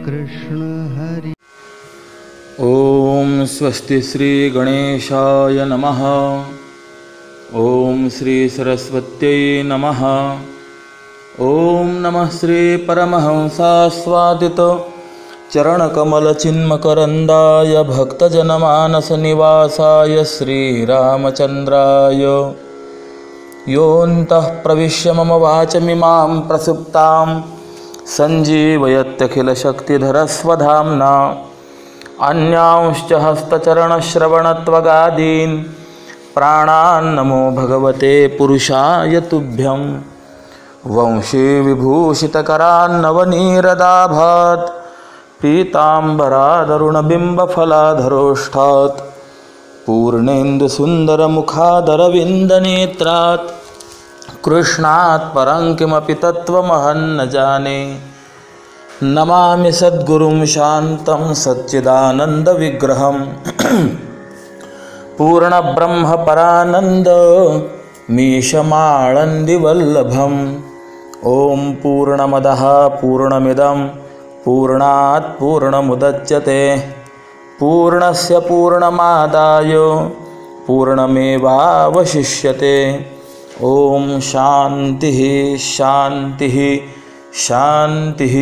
कृष्ण हरि। ओम स्वस्ति श्री गणेशाय नमः। ओम श्री सरस्वत्यै नमः। ओम नमः श्री परमहंसास्वादित चरणकमलचिन्मकरन्दाय भक्तजनमानसनिवासाय श्रीरामचन्द्राय योऽन्तः प्रविश्य मम वाचमिमां प्रसुप्तां सञ्जीवयत्यखिलशक्तिधरस्वधाम्ना अन्यांश्च हस्तचरणश्रवणत्वगादीन् प्राणान्नमो भगवते पुरुषाय तुभ्यं। वंशी विभूषितकरान्नवनीरदाभात् पीताम्बरादरुणबिम्बफलाधरोष्ठात् पूर्णेन्दुसुन्दरमुखादरविन्दनेत्रात् कृष्णात् परं किमपि तत्त्वमहं न जाने। नमामि सद्गुरुं शान्तं सच्चिदानन्दविग्रहं पूर्णब्रह्मपरानन्दमीशमाळन्दिवल्लभम्। ॐ पूर्णमदः पूर्णमिदं पूर्णात् पूर्णमुदच्यते पूर्णस्य पूर्णमादाय पूर्णमेवावशिष्यते। ॐ शान्तिः शान्तिः शान्तिः।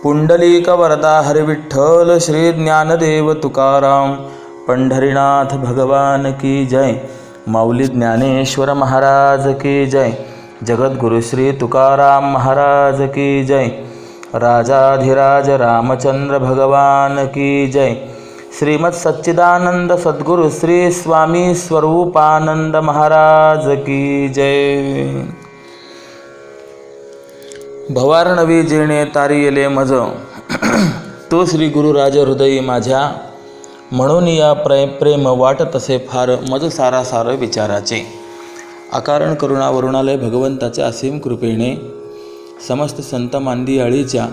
पुंडलीकवरदा हरिविठ्ठल श्री ज्ञानदेव तुकाराम पंढरीनाथ भगवान की जय। माऊली ज्ञानेश्वर महाराज की जय। जगद्गुरु श्री तुकाराम महाराज की जय। राजाधिराज रामचंद्र भगवान की जय। श्रीमद सच्चिदानंद सद्गुरु श्री स्वामी स्वरूपानंद महाराज की जय। भवारणवी जेणे तारियले मज तो श्री गुरुराज हृदयी माझ्या म्हणून या प्रेम वाटत असे फार मज सारा सार विचाराचे। अकारण करुणा वरुणालय भगवंताच्या असीम कृपेने समस्त संत मांदियाळीच्या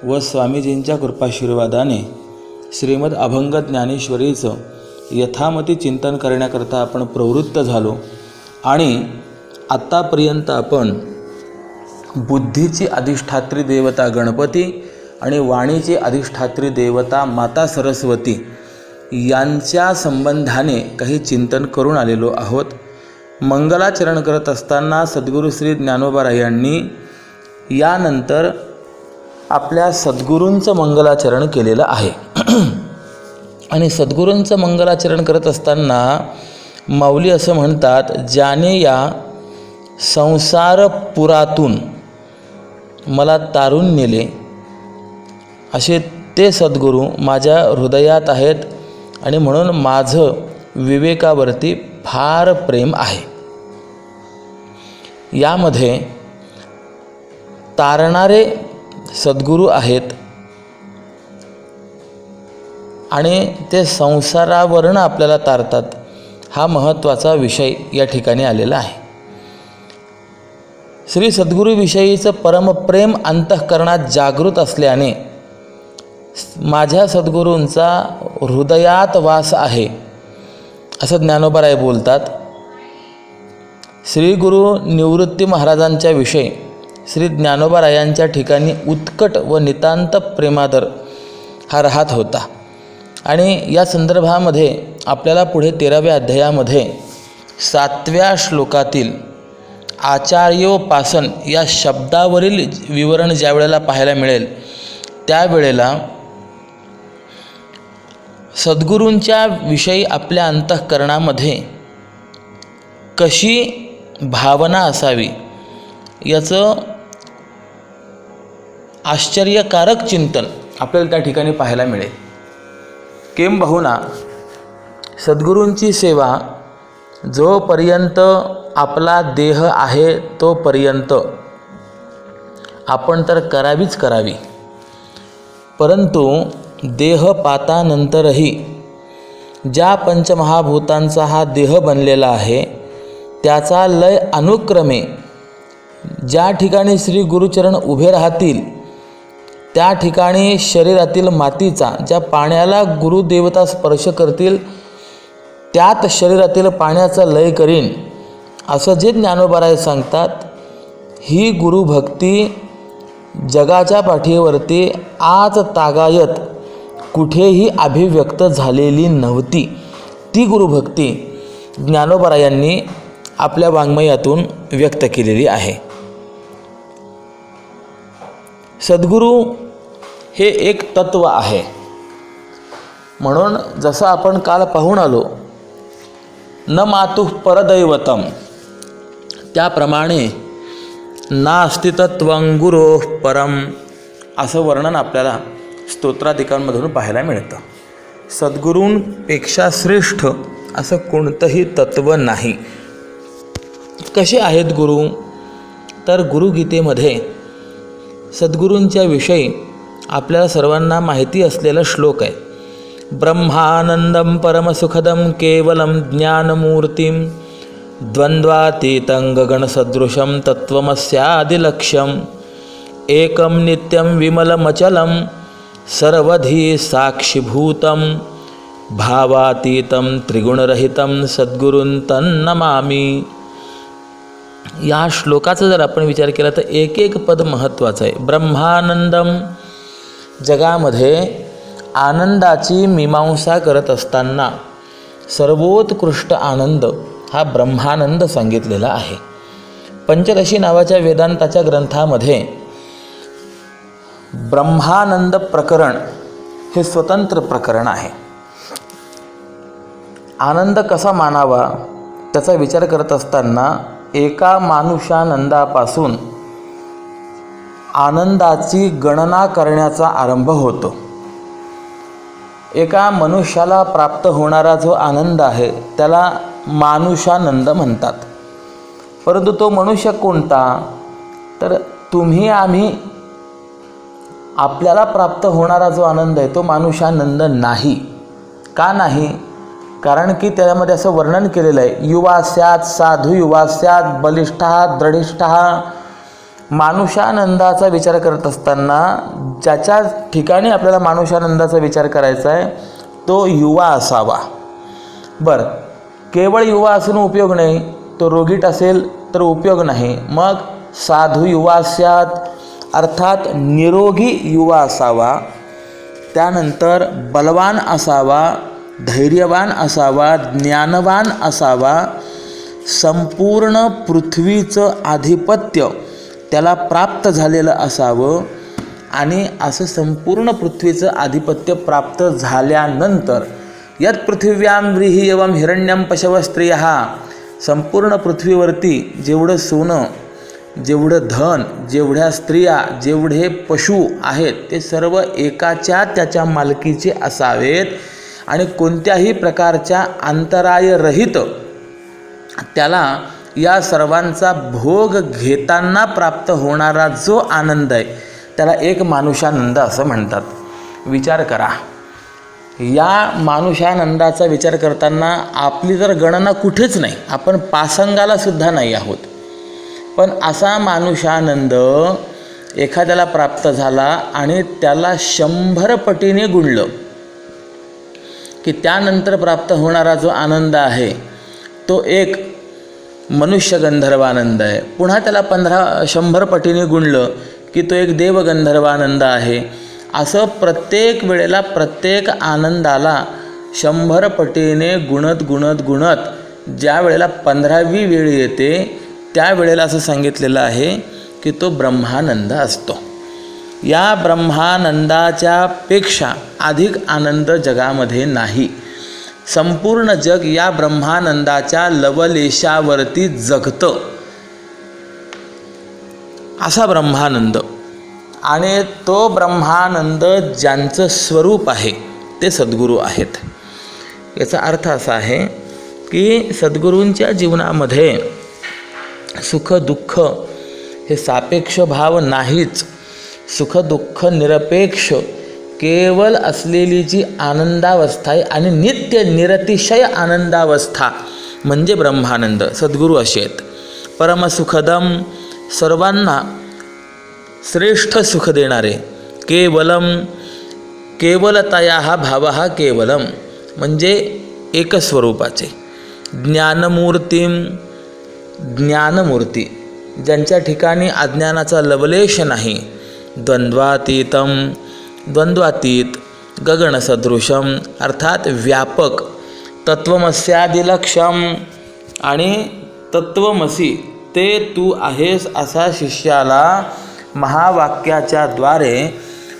व स्वामीजींच्या कृपाशीर्वादाने श्रीमद अभंग ज्ञानेश्वरीचं यथामती चिंतन करण्याकरता आपण प्रवृत्त झालो आणि आत्तापर्यंत आपण बुद्धीची अधिष्ठात्री देवता गणपती आणि वाणीची अधिष्ठात्री देवता माता सरस्वती यांच्या संबंधाने काही चिंतन करून आलेलो आहोत। मंगलाचरण करत असताना सद्गुरू श्री ज्ञानोबारायांनी यानंतर आपल्या सद्गुरूंचं मंगलाचरण केलेलं आहे आणि सद्गुरूंचं मंगलाचरण करत असताना माऊली असं म्हणतात, ज्याने या संसारपुरातून मला तारून नेले असे ते सद्गुरू माझ्या हृदयात आहेत आणि म्हणून माझं विवेकावरती फार प्रेम आहे। यामध्ये तारणारे सद्गुरू आहेत आणि ते संसारावरून आपल्याला तारतात, हा महत्त्वाचा विषय या ठिकाणी आलेला आहे। श्री सद्गुरूविषयीचं परमप्रेम अंतःकरणात जागृत असल्याने माझ्या सद्गुरूंचा हृदयात वास आहे असं ज्ञानोबाराय बोलतात। श्री गुरु निवृत्ती महाराजांच्या विषयी श्री ज्ञानोबारायांच्या ठिकाणी उत्कट व नितांत प्रेमादर हा राहत होता आणि या संदर्भामध्ये आपल्याला पुढे 13व्या अध्यायामध्ये 7व्या श्लोकातील आचार्योपासन या शब्दावरील विवरण ज्या वेळेला पाहायला मिळेल त्यावेळेला सद्गुरूंच्या विषयी आपल्या अंतःकरणामध्ये कशी भावना असावी याचं आश्चर्यकारक चिंतन आपल्याला त्या ठिकाणी पाहायला मिळेल। किंबहुना सद्गुरूंची सेवा जोपर्यंत आपला देह आहे तोपर्यंत आपण तर करावीच करावी, परंतु देहपातानंतरही ज्या पंचमहाभूतांचा हा देह बनलेला आहे त्याचा लय अनुक्रमे ज्या ठिकाणी श्री गुरुचरण उभे राहतील त्या ठिकाणी शरीरातील मातीचा ज्या पाण्याला गुरुदेवता स्पर्श करतील त्यात शरीरातील पाण्याचा लय करीन असं जे ज्ञानोबाराय सांगतात। ही गुरुभक्ती जगाच्या पाठीवरती आज तागायत कुठेही अभिव्यक्त झालेली नव्हती, ती गुरुभक्ती ज्ञानोबरायांनी आपल्या वाङ्मयातून व्यक्त केलेली आहे. सद्गुरू हे एक तत्व आहे. म्हणून जसं आपण काल पाहून आलो, न मातुः परदैवतम, त्याप्रमाणे नास्ति तत्वं गुरोः परम असं वर्णन आपल्याला स्तोत्रादिकांमधून पाहायला मिळतं. सद्गुरूंपेक्षा श्रेष्ठ असं कोणतंही तत्व नाही. कसे आहेत गुरु? तर गुरुगीतेमध्ये सद्गुरूंच्या विषयी आपल्याला सर्वांना माहिती असलेला श्लोक आहे. ब्रह्मानंदं परमसुखदं केवलं ज्ञानमूर्तिं द्वंद्वातीतं गगनसदृशं तत्त्वमस्यादिलक्ष्यम् एकं नित्यं विमलमचलं सर्वधी साक्षिभूतं भावातीतं त्रिगुणरहितं सद्गुरुं तन्नमामि. या श्लोकाचा जर आपण विचार केला तर एक एक पद महत्त्वाचं आहे. ब्रह्मानंदम, जगामध्ये आनंदाची मीमांसा करत असताना सर्वोत्कृष्ट आनंद हा ब्रह्मानंद सांगितलेला आहे. पंचदशी नावाच्या वेदांताच्या ग्रंथामध्ये ब्रह्मानंद प्रकरण हे स्वतंत्र प्रकरण आहे. आनंद कसा मानावा त्याचा विचार करत असताना एका मानुषानंदापासून आनंदाची गणना करण्याचा आरंभ होतो. एका मनुष्याला प्राप्त होणारा जो आनंद आहे त्याला मानुषानंद म्हणतात. परंतु तो मनुष्य कोणता? तर तुम्ही आम्ही आपल्याला प्राप्त होणारा जो आनंद आहे तो मानुषानंद नाही. का नाही? कारण की त्यामध्ये असं वर्णन केलेलं आहे, युवा स्यात् साधू युवा स्यात् बलिष्ठः दृढिष्ठः. मानुषानंदाचा विचार करत असताना ज्याच्या ठिकाणी आपल्याला मानुषानंदाचा विचार करायचा आहे तो युवा असावा. बरं, केवळ युवा असून उपयोग नाही, तो रोगीट असेल तर उपयोग नाही. मग साधू युवा स्यात् अर्थात निरोगी युवा असावा. त्यानंतर बलवान असावा, धैर्यवान असावा, ज्ञानवान असावा. संपूर्ण पृथ्वीचं आधिपत्य त्याला प्राप्त झालेलं असावं. आणि असं संपूर्ण पृथ्वीचं आधिपत्य प्राप्त झाल्यानंतर यत् पृथिव्यां व्रीहि एवं हिरण्यं पशव स्त्रियः, संपूर्ण पृथ्वीवरती जेवढं सोनं, जेवढं धन, जेवढ्या स्त्रिया, जेवढे पशु आहेत ते सर्व एकाच्या त्याच्या मालकीचे असावेत आणि कोणत्याही प्रकारच्या अंतरायरहित त्याला या सर्वांचा भोग घेताना प्राप्त होणारा जो आनंद आहे त्याला एक मानुषानंद असं म्हणतात. विचार करा, या मानुषानंदाचा विचार करताना आपली तर गणना कुठेच नाही, आपण पासंगाला सुद्धा नाही आहोत. पण असा मानुषानंद एखाद्याला प्राप्त झाला आणि त्याला 100 पटीने गुणलं की त्यानंतर प्राप्त होणारा जो आनंद आहे तो एक मनुष्य गंधर्वानंद आहे. पुन्हा त्याला 100 पटीने गुणलं की तो एक देवगंधर्वानंद आहे. असं प्रत्येक वेळेला प्रत्येक आनंदाला 100 पटीने गुणत गुणत गुणत ज्या वेळेला 15वी वेळ येते त्यावेळेला असं सांगितलेलं आहे की तो ब्रह्मानंद असतो. या ब्रह्मानंदाच्या पेक्षा अधिक आनंद जगामध्ये नाही. संपूर्ण जग या ब्रह्मानंदाच्या लवलेशावरती जगतं, असा ब्रह्मानंद. आणि तो ब्रह्मानंद ज्यांचं स्वरूप आहे ते सद्गुरू आहेत. याचा अर्थ असा आहे की सद्गुरूंच्या जीवनामध्ये सुख दुःख हे सापेक्ष भाव नाहीच. सुख दुःख निरपेक्ष केवळ असलेली जी आनंदावस्था आहे आणि नित्य निरतिशय आनंदावस्था म्हणजे ब्रह्मानंद. सद्गुरू असे आहेत. परमसुखदम, सर्वांना श्रेष्ठ सुख देणारे. केवलम, केवलतया हा भाव हा केवलम म्हणजे एकस्वरूपाचे. ज्ञानमूर्तीम, ज्ञानमूर्ती ज्यांच्या ठिकाणी अज्ञानाचा लवलेश नाही. द्वंद्वातीतम, द्वंद्वातीत, गगनसदृशम अर्थात व्यापक, तत्वमस्यादिलक्षम आणि तत्वमसी ते तू आहेस असा शिष्याला महावाक्याच्या द्वारे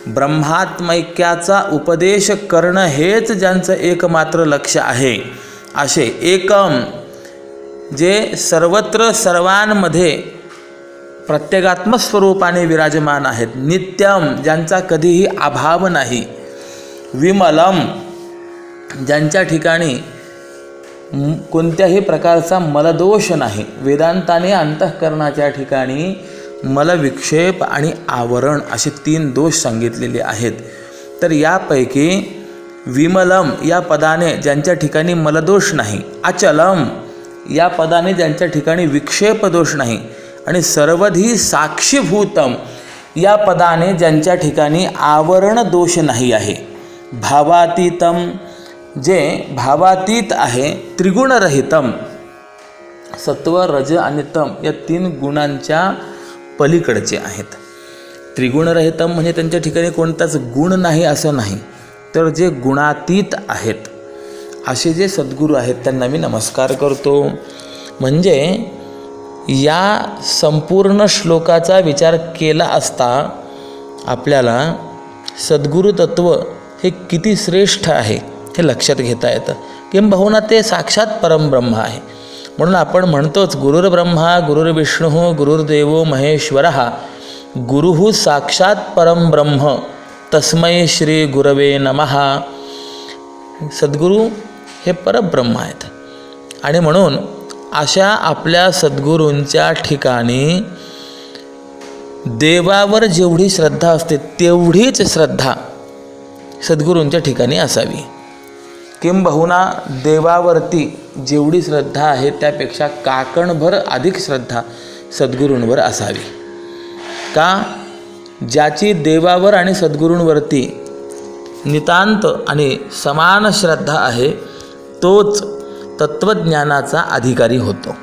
ब्रह्मात्मैक्याचा उपदेश करणं हेच ज्यांचं एकमात्र लक्ष आहे, असे एकम जे सर्वत्र सर्वांमध्ये प्रत्येगात्मक स्वरूपाने विराजमान आहेत, नित्यम ज्यांचा कधीही अभाव नाही, विमलम ज्यांच्या ठिकाणी कोणत्याही प्रकारचा मलदोष नाही. वेदांताने अंतःकरणाच्या ठिकाणी मलविक्षेप आणि आवरण असे 3 दोष सांगितलेले आहेत. तर यापैकी विमलम या पदाने ज्यांच्या ठिकाणी मलदोष नाही, अचलम या पदाने ज्यांच्या ठिकाणी विक्षेप दोष नाही आणि सर्वधी साक्षीभूतम या पदाने ज्यांच्या ठिकाणी आवरण दोष नाही आहे, भावातीतम जे भावातीत आहे, त्रिगुणरहितम सत्व रज आणि तम या 3 गुणांच्या पलीकडचे आहेत. त्रिगुणरहितम म्हणजे त्यांच्या ठिकाणी कोणताच गुण नाही असं नाही, तर जे गुणातीत आहेत असे जे सद्गुरू आहेत त्यांना मी नमस्कार करतो. म्हणजे या संपूर्ण श्लोकाचा विचार केला असता आपल्याला सद्गुरू तत्व हे किती श्रेष्ठ आहे हे लक्षात घेता येतं. किंबहुना ते साक्षात परमब्रह्म आहे. म्हणून आपण म्हणतोच गुरुर्ब्रह्मा गुरुर्विष्णू गुरुर्देवो महेश्वरः गुरुः साक्षात परमब्रह्म तस्मै श्री गुरवे नमः. सद्गुरू हे परब्रह्म आहेत आणि म्हणून अशा आपल्या सद्गुरूंच्या ठिकाणी देवावर जेवढी श्रद्धा असते तेवढीच श्रद्धा सद्गुरूंच्या ठिकाणी असावी. किंबहुना देवावरती जेवढी श्रद्धा आहे त्यापेक्षा काकणभर अधिक श्रद्धा सद्गुरूंवर असावी. का? ज्याची देवावर आणि सद्गुरूंवरती नितांत आणि समान श्रद्धा आहे तोच तत्त्वज्ञानाचा अधिकारी होतो.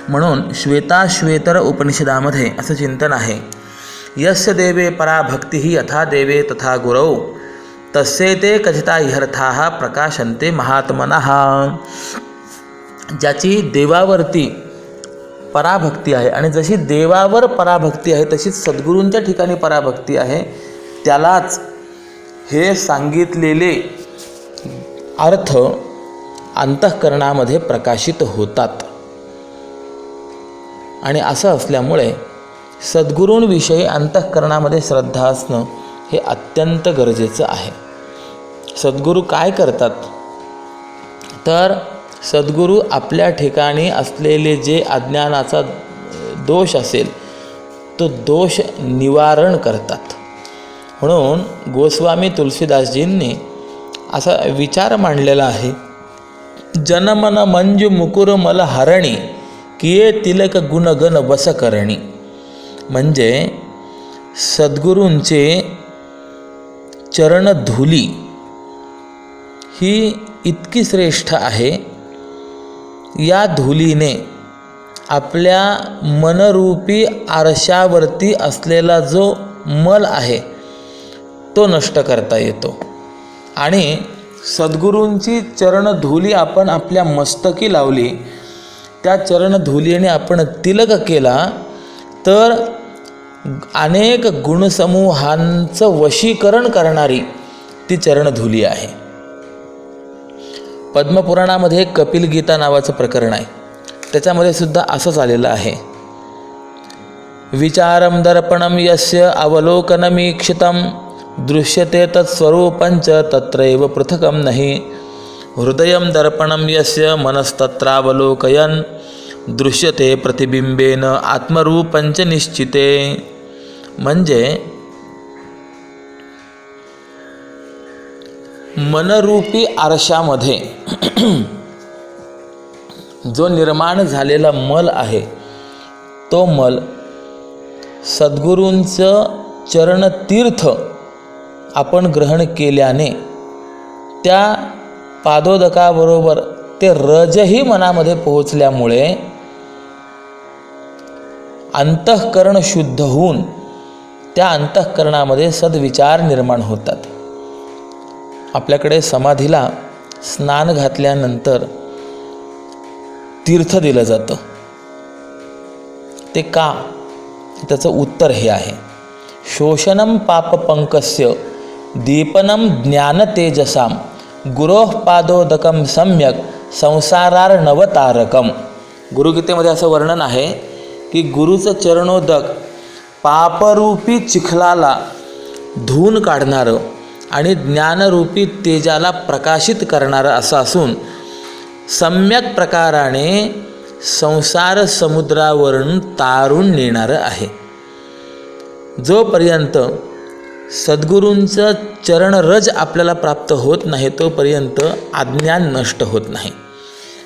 म्हणून श्वेताश्वेतर उपनिषदामध्ये असं चिंतन आहे, यस्य देवे परा भक्तिः यथा देवे तथा गुरौ तस्येते कथिता ह्यर्थाः प्रकाशन्ते महात्मनः. ज्याची देवावरती पराभक्ती आहे आणि जशी देवावर पराभक्ती आहे तशीच सद्गुरूंच्या ठिकाणी पराभक्ती आहे, त्यालाच हे सांगितलेले अर्थ अंतःकरणामध्ये प्रकाशित होतात. आणि असं असल्यामुळे सद्गुरूंविषयी अंतःकरणामध्ये श्रद्धा असणं हे अत्यंत गरजेचं आहे. सद्गुरू काय करतात तर सद्गुरू आपल्या ठिकाणी असलेले जे अज्ञानाचा दोष असेल तो दोष निवारण करतात. म्हणून गोस्वामी तुलसीदासजींनी असा विचार मांडलेला आहे, जनमन मंजू मुकुर मल हरणी किये तिलक गुणगण वस करणी. म्हणजे सद्गुरूंचे चरणधुली ही इतकी श्रेष्ठ आहे, या धुलीने आपल्या मनरूपी आरशावरती असलेला जो मल आहे तो नष्ट करता येतो. आणि सद्गुरूंची चरणधुली आपण आपल्या मस्तकी लावली, त्या चरणधुलीने आपण तिलक केला तर अनेक गुणसमूहांचं वशीकरण करणारी ती चरणधुली आहे. पद्मपुराणामध्ये एक कपिल गीता नावाचं प्रकरण आहे, त्याच्यामध्ये सुद्धा असंच आलेलं आहे, विचारम दर्पणम यस्य अवलोकनमीक्षितम दृश्यते तत्स्वरूपंच तत्रैव पृथकम नहि हृदयम दर्पणम यस्य मनस्तत्रावलोकयन दृश्यते प्रतिबिंबेन आत्मरूपंच निश्चिते. म्हणजे मनरूपी आरशामध्ये जो निर्माण झालेला मल आहे तो मल सद्गुरूंचं चरणतीर्थ आपण ग्रहण केल्याने त्या पादोदकाबरोबर ते रजही मनामध्ये पोहोचल्यामुळे अंतःकरण शुद्ध होऊन त्या अंतःकरणामध्ये सद्विचार निर्माण होतात. आपल्याकडे समाधीला स्नान घातल्यानंतर तीर्थ दिलं जातं. ते का? त्याचं उत्तर हे आहे, शोषणम पापपंकस्य दीपनम ज्ञानतेजसाम गुरोः पादोदकम सम्यक संसारार्णवतारकम. गुरुगीतेमध्ये असं वर्णन आहे की गुरुचं चरणोदक पापरूपी चिखलाला धुवून काढणारं आणि ज्ञानरूपी तेजाला प्रकाशित करणारं असं असून सम्यक प्रकाराने संसार समुद्रावरून तारून नेणारं आहे. जोपर्यंत सद्गुरूंचं चरणरज आपल्याला प्राप्त होत नाही तोपर्यंत अज्ञान नष्ट होत नाही.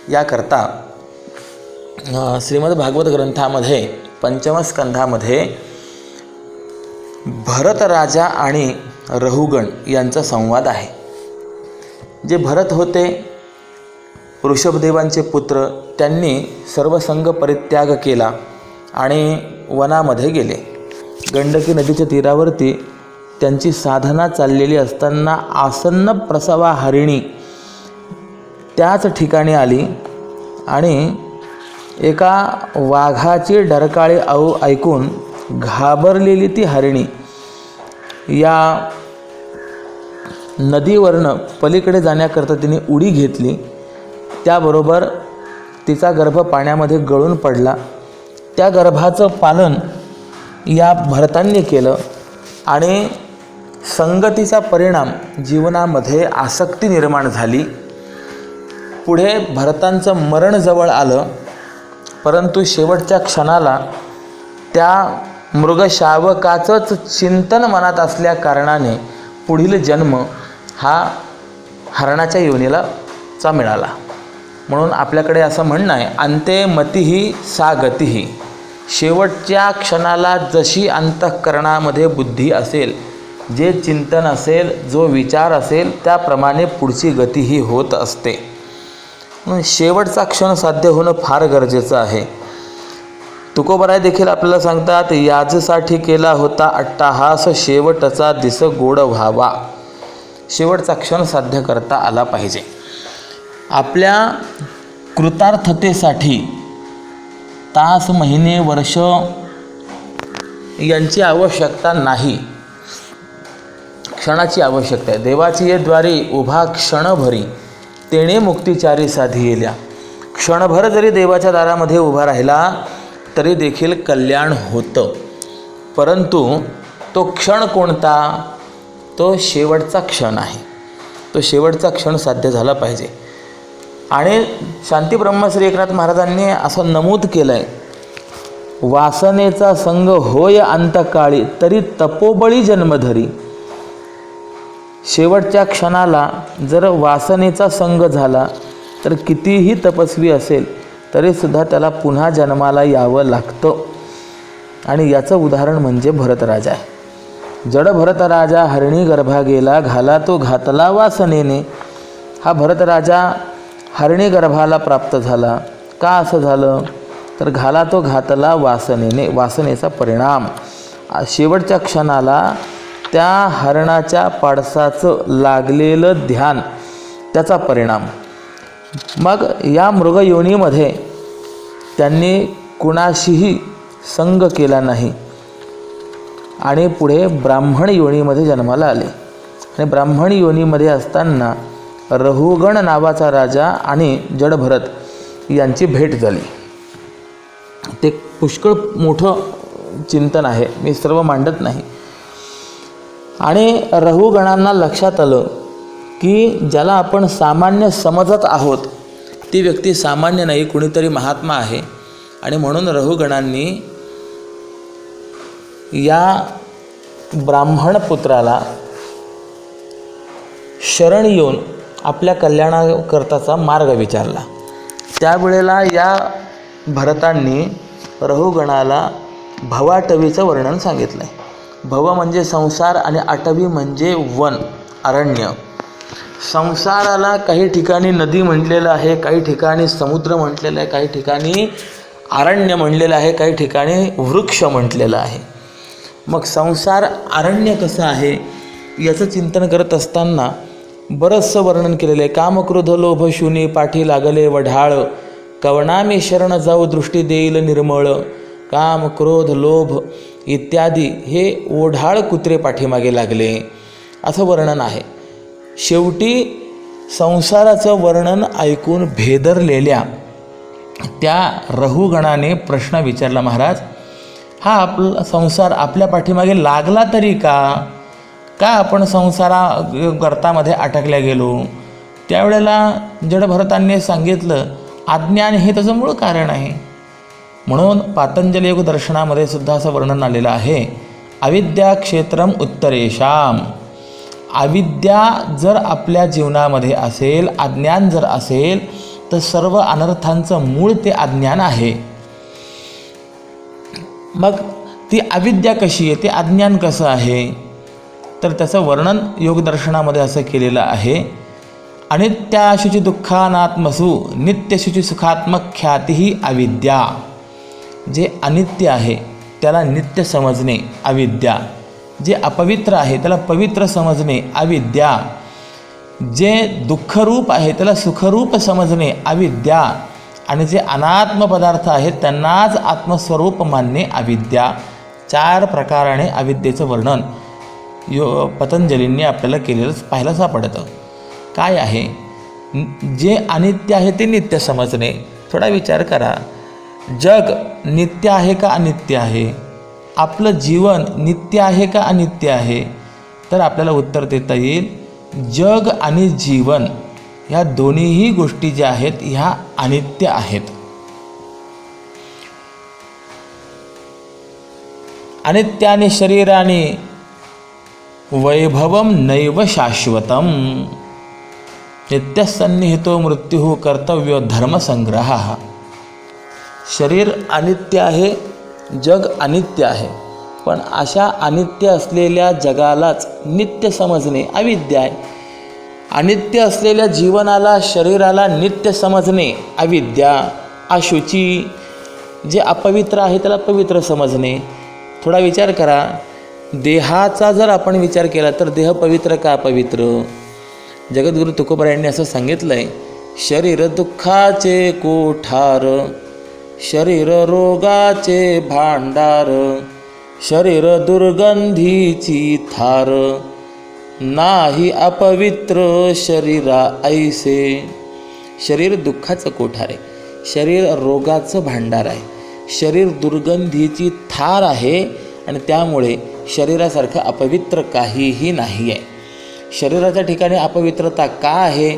याकरता श्रीमद भागवत ग्रंथामध्ये पंचम स्कंधामध्ये भरत राजा आणि रहुगण यांचा संवाद आहे. जे भरत होते ऋषभदेवांचे पुत्र, त्यांनी सर्वसंग परित्याग केला आणि वनामध्ये गेले. गंडकी नदीच्या तीरावरती त्यांची साधना चाललेली असताना आसन्न प्रसवा हरिणी त्याच ठिकाणी आली आणि एका वाघाची डरकाळी ऐकून घाबरलेली ती हरिणी या नदीवरनं पलीकडे जाण्याकरता तिने उडी घेतली. त्याबरोबर तिचा गर्भ पाण्यामध्ये गळून पडला. त्या गर्भाचं पालन या भरतांनी केलं आणि संगतीचा परिणाम जीवनामध्ये आसक्ती निर्माण झाली. पुढे भरतांचं मरण जवळ आलं, परंतु शेवटच्या क्षणाला त्या मृगशावकाचंच चिंतन मनात असल्या कारणाने पुढील जन्म हा हरणाच्या योनीलाचा मिळाला. म्हणून आपल्याकडे असं म्हणणं आहे, अंते मतिही सा गतिही. शेवटच्या क्षणाला जशी अंतःकरणामध्ये बुद्धी असेल, जे चिंतन असेल, जो विचार असेल, त्याप्रमाणे पुढची गतीही होत असते. म्हणून शेवटचा क्षण साध्य होणं फार गरजेचं आहे. तुकोबराय देखील आपल्याला सांगतात, याजसाठी केला होता अट्टाहास शेवटचा दिस गोड व्हावा. शेवटचा क्षण साध्य करता आला पाहिजे. आपल्या कृतार्थतेसाठी तास, महिने, वर्ष यांची आवश्यकता नाही, क्षणाची आवश्यकता आहे. देवाची ये द्वारी उभा क्षणभरी तेणे मुक्तिचारी साधी येल्या. क्षणभर जरी देवाच्या दारामध्ये उभा राहिला तरी देखील कल्याण होतं. परंतु तो क्षण कोणता? तो शेवटचा क्षण आहे. तो शेवटचा क्षण साध्य झाला पाहिजे. आणि शांती ब्रह्मश्री एकनाथ महाराजांनी असं नमूद केलं आहे, वासनेचा संग होय अंतकाळी तरी तपोबळी जन्मधरी. शेवटच्या क्षणाला जर वासनेचा संग झाला तर कितीही तपस्वी असेल तरीसुद्धा त्याला पुन्हा जन्माला यावं लागतं. आणि याचं उदाहरण म्हणजे भरतराजा आहे. जड भरतराजा हरिणी गर्भा गेला, घाला तो घातला वासनेने. हा भरतराजा हरिणी गर्भाला प्राप्त झाला. का असं झालं? तर घाला तो घातला वासनेने, वासनेचा परिणाम. शेवटच्या क्षणाला त्या हरणाच्या पाडसाचं लागलेलं ध्यान, त्याचा परिणाम. मग या मृगयोनीमध्ये त्यांनी कुणाशीही संग केला नाही आणि पुढे ब्राह्मण योनीमध्ये जन्माला आले. आणि ब्राह्मण योनीमध्ये असताना रहुगण नावाचा राजा आणि जडभरत यांची भेट झाली. ते पुष्कळ मोठं चिंतन आहे, मी सर्व मांडत नाही. आणि रहुगणांना लक्षात आलं की ज्याला आपण सामान्य समजत आहोत ती व्यक्ती सामान्य नाही, कुणीतरी महात्मा आहे. आणि म्हणून रहुगणांनी या ब्राह्मण पुत्राला शरण येऊन आपल्या कल्याणाकरताचा मार्ग विचारला. त्यावेळेला या भरतांनी रहुगणाला भवाटवीचं वर्णन सांगितलं आहे. भव म्हणजे संसार आणि अटवी म्हणजे वन, अरण्य. संसाराला काही ठिकाणी नदी म्हटलेलं आहे, काही ठिकाणी समुद्र म्हटलेलं आहे, काही ठिकाणी अरण्य म्हटलेलं आहे, काही ठिकाणी वृक्ष म्हटलेलं आहे. मग संसार अरण्य कसं आहे याचं चिंतन करत असताना बरंचसं वर्णन केलेलं आहे. काम क्रोध लोभ शून्य पाठी लागले वढाळ, कवनामे शरण जाऊ दृष्टी देईल निर्मळ. काम क्रोध लोभ इत्यादी हे ओढाळ कुत्रे पाठीमागे लागले असं वर्णन आहे. शेवटी संसाराचं वर्णन ऐकून भेदरलेल्या त्या रहुगणाने प्रश्न विचारला, महाराज हा आपला संसार आपल्या पाठीमागे लागला तरी का आपण गर्तामध्ये अटकल्या गेलो. त्यावेळेला जडभरतांनी सांगितलं अज्ञान हे त्याचं मूळ कारण आहे. म्हणून पातंजली योग दर्शनामध्ये सुद्धा असं वर्णन आलेलं आहे, अविद्या क्षेत्रम उत्तरेशाम. अविद्या जर आपल्या जीवनामध्ये असेल, अज्ञान जर असेल तर सर्व अनर्थांचं मूळ ते अज्ञान आहे. मग ती अविद्या कशी आहे, ते अज्ञान कसं आहे, तर त्याचं वर्णन योगदर्शनामध्ये असं केलेलं आहे, अनित्याशुची दुःखानात्मसु नित्यशुची सुखात्मक ख्याती ही अविद्या. जे अनित्य आहे त्याला नित्य समजणे अविद्या, जे अपवित्र आहे त्याला पवित्र समजणे अविद्या, जे दुःखरूप आहे त्याला सुखरूप समजणे अविद्या, आणि जे अनात्म पदार्थ आहेत त्यांनाच आत्मस्वरूप मानणे अविद्या. 4 प्रकाराने अविद्येचं वर्णन पतंजलींनी आपल्याला केलेलं पाहायला सापडतं. काय आहे, जे अनित्य आहे ते नित्य समजणे. थोडा विचार करा, जग नित्य आहे का अनित्य आहे, आपलं जीवन नित्य आहे का अनित्य आहे, तर आपल्याला उत्तर देता येईल जग आणि जीवन ह्या दोन्हीही गोष्टी ज्या आहेत ह्या अनित्य आहेत. अनित्यानि शरीरानि वैभवम नैव शाश्वतम, नित्यसन्निहितो मृत्यू कर्तव्यो धर्मसंग्रह. शरीर अनित्य आहे, जग अनित्य आहे, पण अशा अनित्य असलेल्या जगालाच नित्य समजणे अविद्या आहे. अनित्य असलेल्या जीवनाला शरीराला नित्य समजणे अविद्या. अशुची, जे अपवित्र आहे त्याला पवित्र समजणे. थोडा विचार करा, देहाचा जर आपण विचार केला तर देह पवित्र का अपवित्र. जगद्गुरु तुकोबा यांनी असं सांगितलं आहे, शरीर दुःखाचे कोठार, शरीर रोगाचे भांडार, शरीर दुर्गंधीची थार, नाही अपवित्र शरीरा ऐसे. शरीर दुःखाचं कोठार आहे, शरीर रोगाचं भांडार आहे, शरीर दुर्गंधीची थार आहे, आणि त्यामुळे शरीरासारखं अपवित्र काहीही नाही आहे. शरीराच्या ठिकाणी अपवित्रता का आहे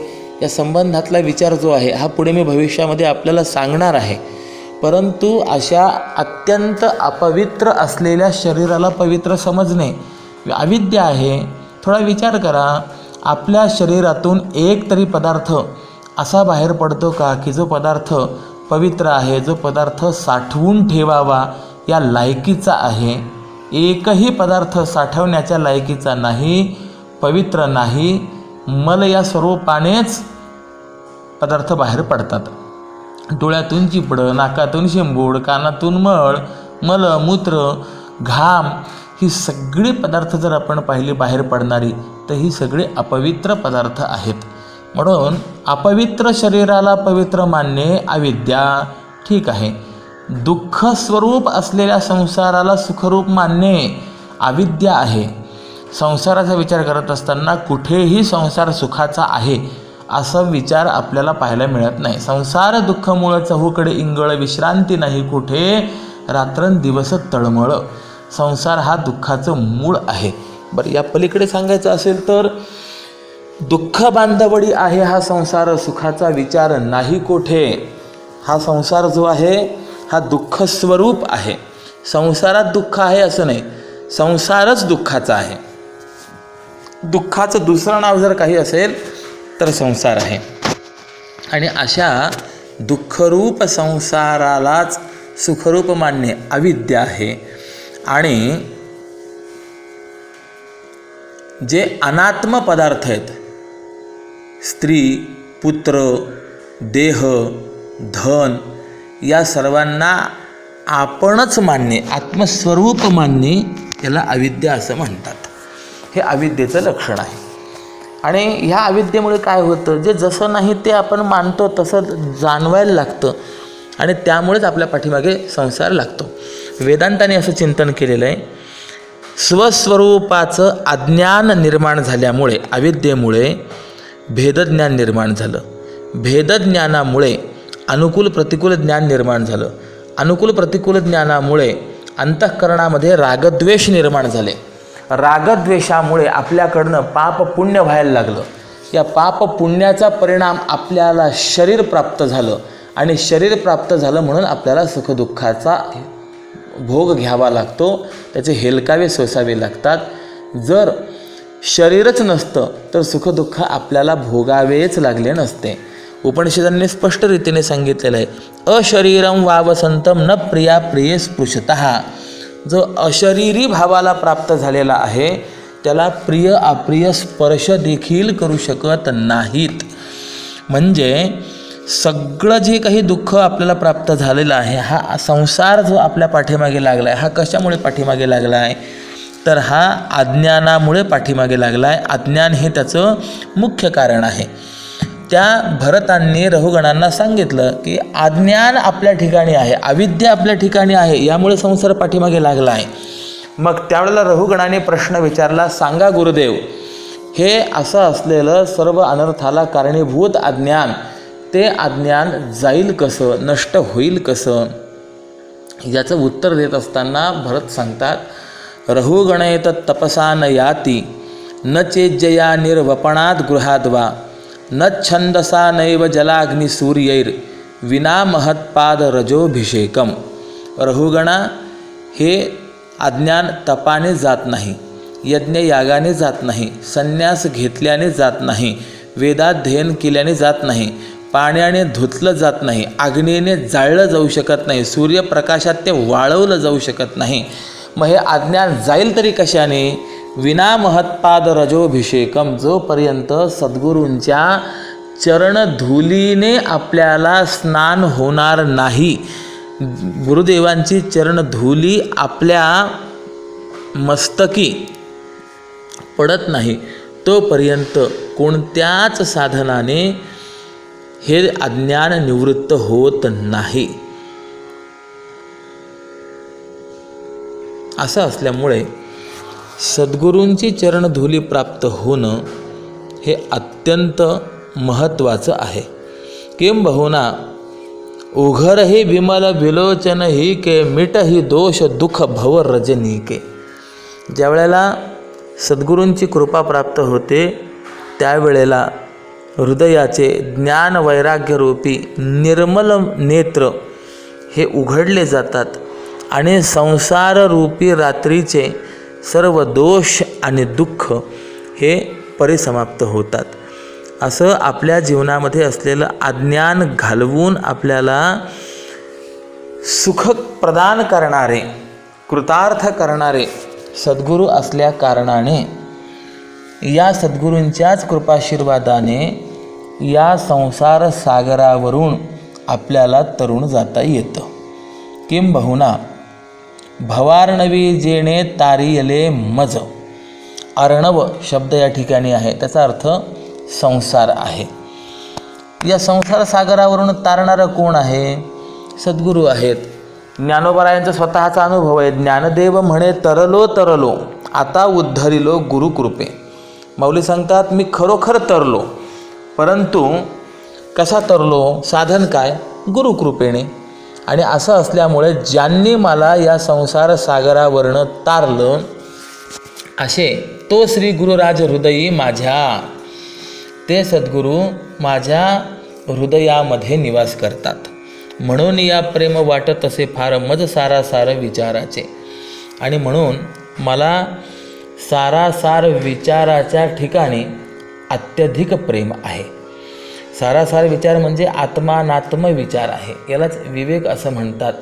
या संबंधातला विचार जो आहे हा पुढे मी भविष्यामध्ये आपल्याला सांगणार आहे. परंतु अशा अत्यंत अपवित्र असलेल्या शरीराला पवित्र समजणे अविद्या आहे. थोडा विचार करा, आपल्या शरीरातून एक तरी पदार्थ असा बाहेर पडतो का की जो पदार्थ पवित्र आहे, जो पदार्थ साठवून ठेवावा या लायकीचा आहे. एकही पदार्थ साठवण्याच्या लायकीचा नाही, पवित्र नाही. मल या स्वरूपानेच पदार्थ बाहेर पडतात. डोळ्यातून चिपडं, नाकातून शेंबूड, कानातून मळ, मल मूत्र, घाम, ही सगळी पदार्थ जर आपण पाहिली बाहेर पडणारी तर ही सगळे अपवित्र पदार्थ आहेत. म्हणून अपवित्र शरीराला पवित्र मानणे अविद्या. ठीक आहे, दुःख स्वरूप असलेल्या संसाराला सुखरूप मानणे अविद्या आहे. संसाराचा विचार करत असताना कुठेही संसार सुखाचा आहे असा विचार आपल्याला पाहायला मिळत नाही. संसार दुःखमुळं चहूकडे इंगळ, विश्रांती नाही कुठे, रात्रंदिवस तळमळ. संसार हा दुःखाचं मूळ आहे. बरं, या पलीकडे सांगायचं असेल तर दुःख बांधवडी आहे हा संसार, सुखाचा विचार नाही कोठे. हा संसार जो आहे हा दुःख स्वरूप आहे. संसारात दुःख आहे असं नाही, संसारच दुःखाचा आहे. दुःखाचं दुसरं नाव जर काही असेल तर संसार आहे. आणि अशा दुःखरूप संसारालाच सुखरूप मानणे अविद्या आहे. आणि जे अनात्म पदार्थ आहेत, स्त्री, पुत्र, देह, धन, या सर्वांना आपणच मानणे, आत्मस्वरूप मानणे याला अविद्या असं म्हणतात. हे अविद्येचं लक्षण आहे. आणि ह्या अविद्येमुळे काय होतं, जे जसं नाही ते आपण मानतो तसं जाणवायला लागतं आणि त्यामुळेच आपल्या पाठीमागे संसार लागतो. वेदांताने असं चिंतन केलेलं आहे, स्वस्वरूपाचं अज्ञान निर्माण झाल्यामुळे, अविद्येमुळे भेदज्ञान निर्माण झालं. भेदज्ञानामुळे अनुकूल प्रतिकूल ज्ञान निर्माण झालं. अनुकूल प्रतिकूल ज्ञानामुळे अंतःकरणामध्ये रागद्वेष निर्माण झाले. रागद्वेषामुळे आपल्याकडनं पाप पुण्य व्हायला लागलं. या पाप पुण्याचा परिणाम आपल्याला शरीर प्राप्त झालं आणि शरीर प्राप्त झालं म्हणून आपल्याला सुखदुःखाचा भोग घ्यावा लागतो, त्याचे हेलकावे सोसावे लागतात. जर शरीरच नसतं तर सुखदुःख आपल्याला भोगावेच लागले नसते. उपनिषदांनी स्पष्ट रीतीने सांगितलेलं आहे, अशरीरम वावसंतम न प्रिया प्रिये स्पृशतः. जो अशरीरी भावाला प्राप्त झालेला आहे त्याला प्रिय अप्रिय स्पर्श देखील करू शकत नाहीत. म्हणजे सगळं जे काही दुःख आपल्याला प्राप्त झालेलं आहे, हा संसार जो आपल्या पाठीमागे लागला आहे, हा कशामुळे पाठीमागे लागला आहे, तर हा अज्ञानामुळे पाठीमागे लागला आहे. अज्ञान हे त्याचं मुख्य कारण आहे. त्या भरतांनी रहुगणांना सांगितलं की अज्ञान आपल्या ठिकाणी आहे, अविद्या आपल्या ठिकाणी आहे, यामुळे संसार पाठीमागे लागला आहे. मग त्यावेळेला रहुगणाने प्रश्न विचारला, सांगा गुरुदेव, हे असं असलेलं सर्व अनर्थाला कारणीभूत अज्ञान, ते अज्ञान जाईल कसं, नष्ट होईल कसं? याचं उत्तर देत असताना भरत सांगतात, रहुगणेत तपसा न याती न चेज्जया निर्वपणात गृहाद्वा न छंदसा नैव जलाग्नि सूर्यैर विना महत्पाद रजोभिषेकम. रहुगणा, हे अज्ञान तपाने जात नाही, यज्ञयागाने जात नाही, संन्यास घेतल्याने जात नाही, वेदाध्ययन केल्याने जात नाही, पाण्याने धुतलं जात नाही, अग्नीने जाळलं जाऊ शकत नाही, सूर्यप्रकाशात ते वाळवलं जाऊ शकत नाही. मग हे अज्ञान जाईल तरी कशाने? विना महत्पाद रजोभिषेकम. जोपर्यंत सद्गुरूंच्या चरणधुलीने आपल्याला स्नान होणार नाही, गुरुदेवांची चरणधुली आपल्या मस्तकी पडत नाही, तोपर्यंत कोणत्याच साधनाने हे अज्ञान निवृत्त होत नाही. असं असल्यामुळे सद्गुरूंची चरणधुली प्राप्त होणं हे अत्यंत महत्त्वाचं आहे. किंबहुना उघर ही विमल विलोचन ही के मिट ही दोष दुःख भव रजनी के. ज्या वेळेला सद्गुरूंची कृपा प्राप्त होते त्यावेळेला हृदयाचे ज्ञान वैराग्यरूपी निर्मल नेत्र हे उघडले जातात आणि संसाररूपी रात्रीचे सर्व दोष आणि दुःख हे परिसमाप्त होतात. असं आपल्या जीवनामध्ये असलेलं अज्ञान घालवून आपल्याला सुख प्रदान करणारे, कृतार्थ करणारे सद्गुरू असल्या कारणाने, या सद्गुरूंच्याच कृपाशीर्वादाने या संसार सागरावरून आपल्याला तरुण जाता येतं. किंबहुना भवार्णवी जेणे तारियले मज. अर्णव शब्द या ठिकाणी आहे, त्याचा अर्थ संसार आहे. या संसार सागरावरून तारणारं कोण आहे? सद्गुरू आहेत. ज्ञानोबरायांचा स्वतःचा अनुभव आहे. ज्ञानदेव म्हणे तरलो तरलो आता उद्धरिलो गुरुकृपे. माऊली सांगतात, मी खरोखर तरलो, परंतु कसा तरलो? साधन काय? गुरुकृपेने. आणि असं असल्यामुळे ज्यांनी मला या संसार सागरावरनं तारलं असे तो श्री गुरुराज हृदयी माझ्या, ते सद्गुरू माझ्या हृदयामध्ये निवास करतात. म्हणून या प्रेम वाटत असे फार मज सारासार विचाराचे. आणि म्हणून मला सारासार विचाराच्या ठिकाणी अत्यधिक प्रेम आहे. सारासार विचार म्हणजे आत्मानात्म विचार आहे, यालाच विवेक असं म्हणतात.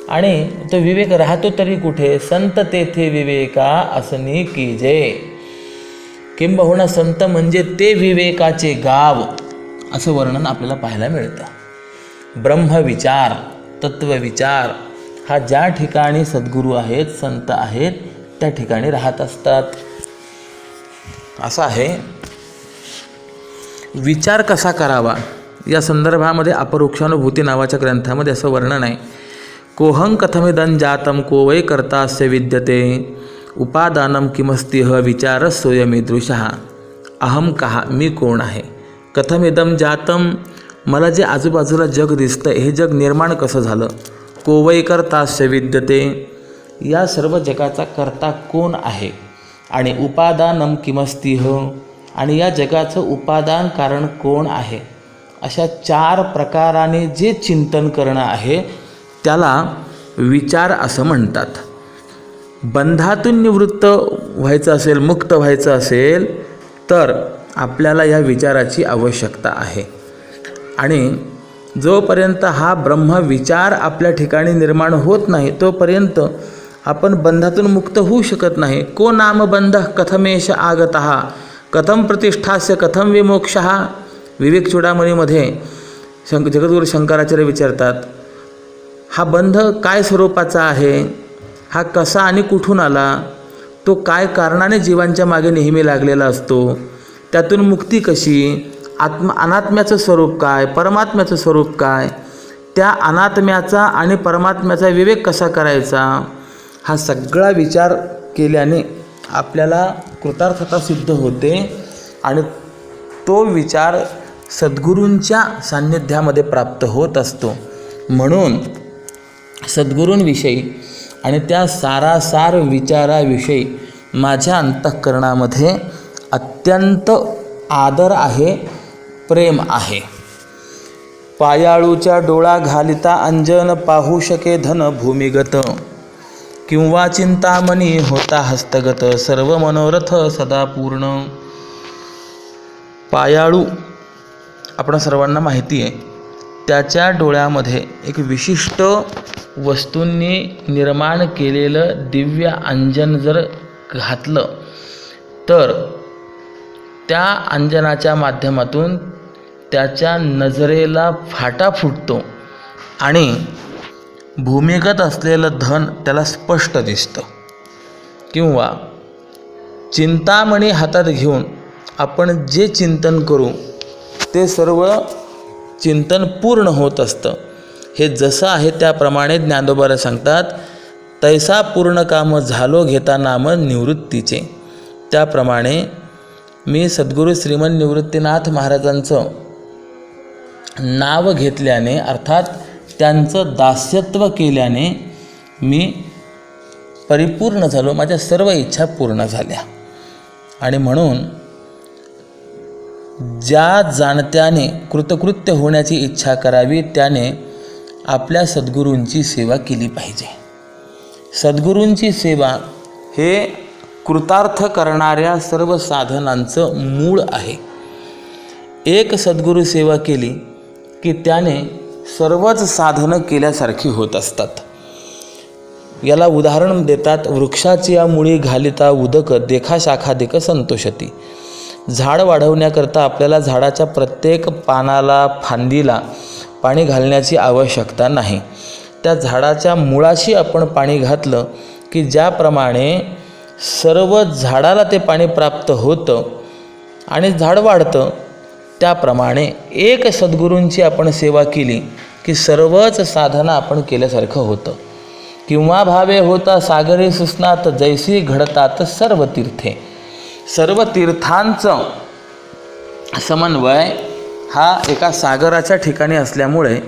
आणि तो विवेक राहतो तरी कुठे? संत तेथे विवेका असनी कीजे. किंबहुना संत म्हणजे ते विवेकाचे गाव, असं वर्णन आपल्याला पाहायला मिळतं. ब्रह्मविचार, तत्वविचार हा ज्या ठिकाणी सद्गुरू आहेत, संत आहेत, त्या ठिकाणी राहत असतात. असं आहे. विचार कसा करावा या संदर्भामध्ये अपरोक्षानुभूती नावाच्या ग्रंथामध्ये असं वर्णन आहे. कोहं कथमिदं जातं को वै कर्तास्य विद्यते उपादानं किमस्तिह विचार सोयमीदृशः. अहम कहा, मी कोण आहे. कथमिदं जातं, मला जे आजूबाजूला जग दिसतं हे जग निर्माण कसं झालं. को वै कर्तास्य विद्यते, या सर्व जगाचा कर्ता कोण आहे. आणि उपादानं किमस्तिह, आणि या जगाचं उपादान कारण कोण आहे. अशा 4 प्रकाराने जे चिंतन करणं आहे त्याला विचार असं म्हणतात. बंधातून निवृत्त व्हायचं असेल, मुक्त व्हायचं असेल तर आपल्याला या विचाराची आवश्यकता आहे. आणि जोपर्यंत हा ब्रह्मविचार आपल्या ठिकाणी निर्माण होत नाही तोपर्यंत आपण बंधातून मुक्त होऊ शकत नाही. को नाम बंधः कथमेश आगतः कथम प्रतिष्ठास्य कथम विमोक्षः. विवेक चूडामणीमध्ये जगद्गुरू शंकराचार्य विचारतात, हा बंध काय स्वरूपाचा आहे, हा कसा आणि कुठून आला, तो काय कारणाने जीवांच्या मागे नेहमी लागलेला असतो, त्यातून मुक्ती कशी, अनात्म्याचं स्वरूप काय, परमात्म्याचं स्वरूप काय, त्या अनात्म्याचा आणि परमात्म्याचा विवेक कसा करायचा. हा सगळा विचार केल्याने आपल्याला कृतार्थता सिद्ध होते आणि तो विचार सद्गुरूंच्या सान्निध्यामध्ये प्राप्त होत असतो. म्हणून सद्गुरूंविषयी आणि त्या सारासार विचाराविषयी माझ्या अंतःकरणामध्ये अत्यंत आदर आहे, प्रेम आहे. पायाळूच्या डोळा घालिता अंजन पाहू शके धन भूमिगत किंवा चिंतामणी होता हस्तगत सर्व मनोरथ सदा पूर्ण. पायाळू आपण सर्वांना माहिती आहे, त्याच्या डोळ्यामध्ये एक विशिष्ट वस्तूंनी निर्माण केलेलं दिव्य अंजन जर घातलं तर त्या अंजनाच्या माध्यमातून त्याच्या नजरेला फाटा फुटतो आणि भूमिगत असलेलं धन त्याला स्पष्ट दिसतं. किंवा चिंतामणी हातात घेऊन आपण जे चिंतन करू ते सर्व चिंतन पूर्ण होत असतं. हे जसं आहे त्याप्रमाणे ज्ञानोबाला सांगतात, तैसा पूर्ण काम झालो घेता नाम निवृत्तीचे. त्याप्रमाणे मी सद्गुरू श्रीमन निवृत्तीनाथ महाराजांचं नाव घेतल्याने अर्थात त्यांचं दास्यत्व केल्याने मी परिपूर्ण झालो, माझ्या सर्व इच्छा पूर्ण झाल्या. आणि म्हणून ज्या जाणत्याने कृतकृत्य होण्याची इच्छा करावी त्याने आपल्या सद्गुरूंची सेवा केली पाहिजे. सद्गुरूंची सेवा हे कृतार्थ करणाऱ्या सर्व साधनांचं मूळ आहे. एक सद्गुरू सेवा केली की त्याने सर्वच साधनं केल्यासारखी होत असतात. याला उदाहरण देतात, वृक्षाची या मुळी घालिता उदक देखा शाखा देख संतोषती. झाड वाढवण्याकरता आपल्याला झाडाच्या प्रत्येक पानाला फांदीला पाणी घालण्याची आवश्यकता नाही. त्या झाडाच्या मुळाशी आपण पाणी घातलं की ज्याप्रमाणे सर्व झाडाला ते पाणी प्राप्त होतं आणि झाड वाढतं, त्याप्रमाणे एक सद्गुरूंची आपण सेवा केली की सर्वच साधना आपण केल्यासारखं होतं. किंवा भावे होता सागरी सुस्नात जैसी घडतात सर्व तीर्थे. सर्व तीर्थांचं समन्वय हा एका सागराच्या ठिकाणी असल्यामुळे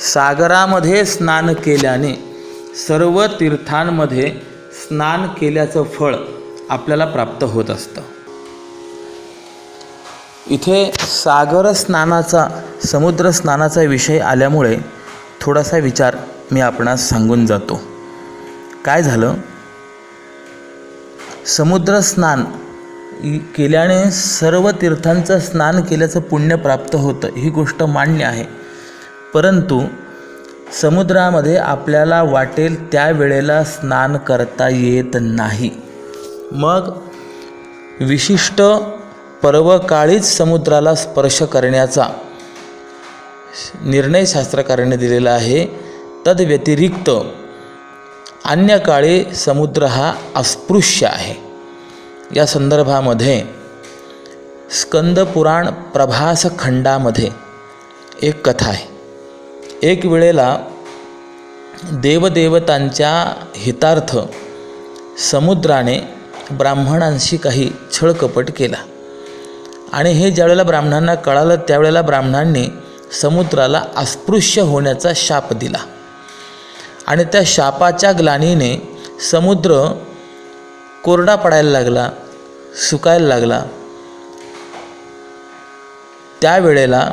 सागरामध्ये स्नान केल्याने सर्व तीर्थांमध्ये स्नान केल्याचं फळ आपल्याला प्राप्त होत असतं. इथे सागर स्नानाचा, समुद्र स्नानाचा विषय आल्यामुळे थोडासा विचार मी आपणास सांगून जातो. काय झालं, समुद्र स्नान केल्याने सर्व तीर्थांचं स्नान केल्याचं पुण्य प्राप्त होतं, ही गोष्ट मान्य आहे. परंतु समुद्रामध्ये आपल्याला वाटेल त्या वेळेला स्नान करता येत नाही. मग विशिष्ट पर्वकाळीच समुद्राला स्पर्श करण्याचा निर्णय शास्त्रकाराने दिलेला आहे. तद्व्यतिरिक्त अन्य काळी समुद्र हा अस्पृश्य आहे. या संदर्भामध्ये स्कंदपुराण प्रभास खंडामध्ये एक कथा आहे. एक वेळेला देवदेवतांच्या हितार्थ समुद्राने ब्राह्मणांशी काही छळकपट केला आणि हे ज्यावेळेला ब्राह्मणांना कळालं त्यावेळेला ब्राह्मणांनी समुद्राला अस्पृश्य होण्याचा शाप दिला आणि त्या शापाच्या ग्लानीने समुद्र कोरडा पडायला लागला, सुकायला लागला. त्यावेळेला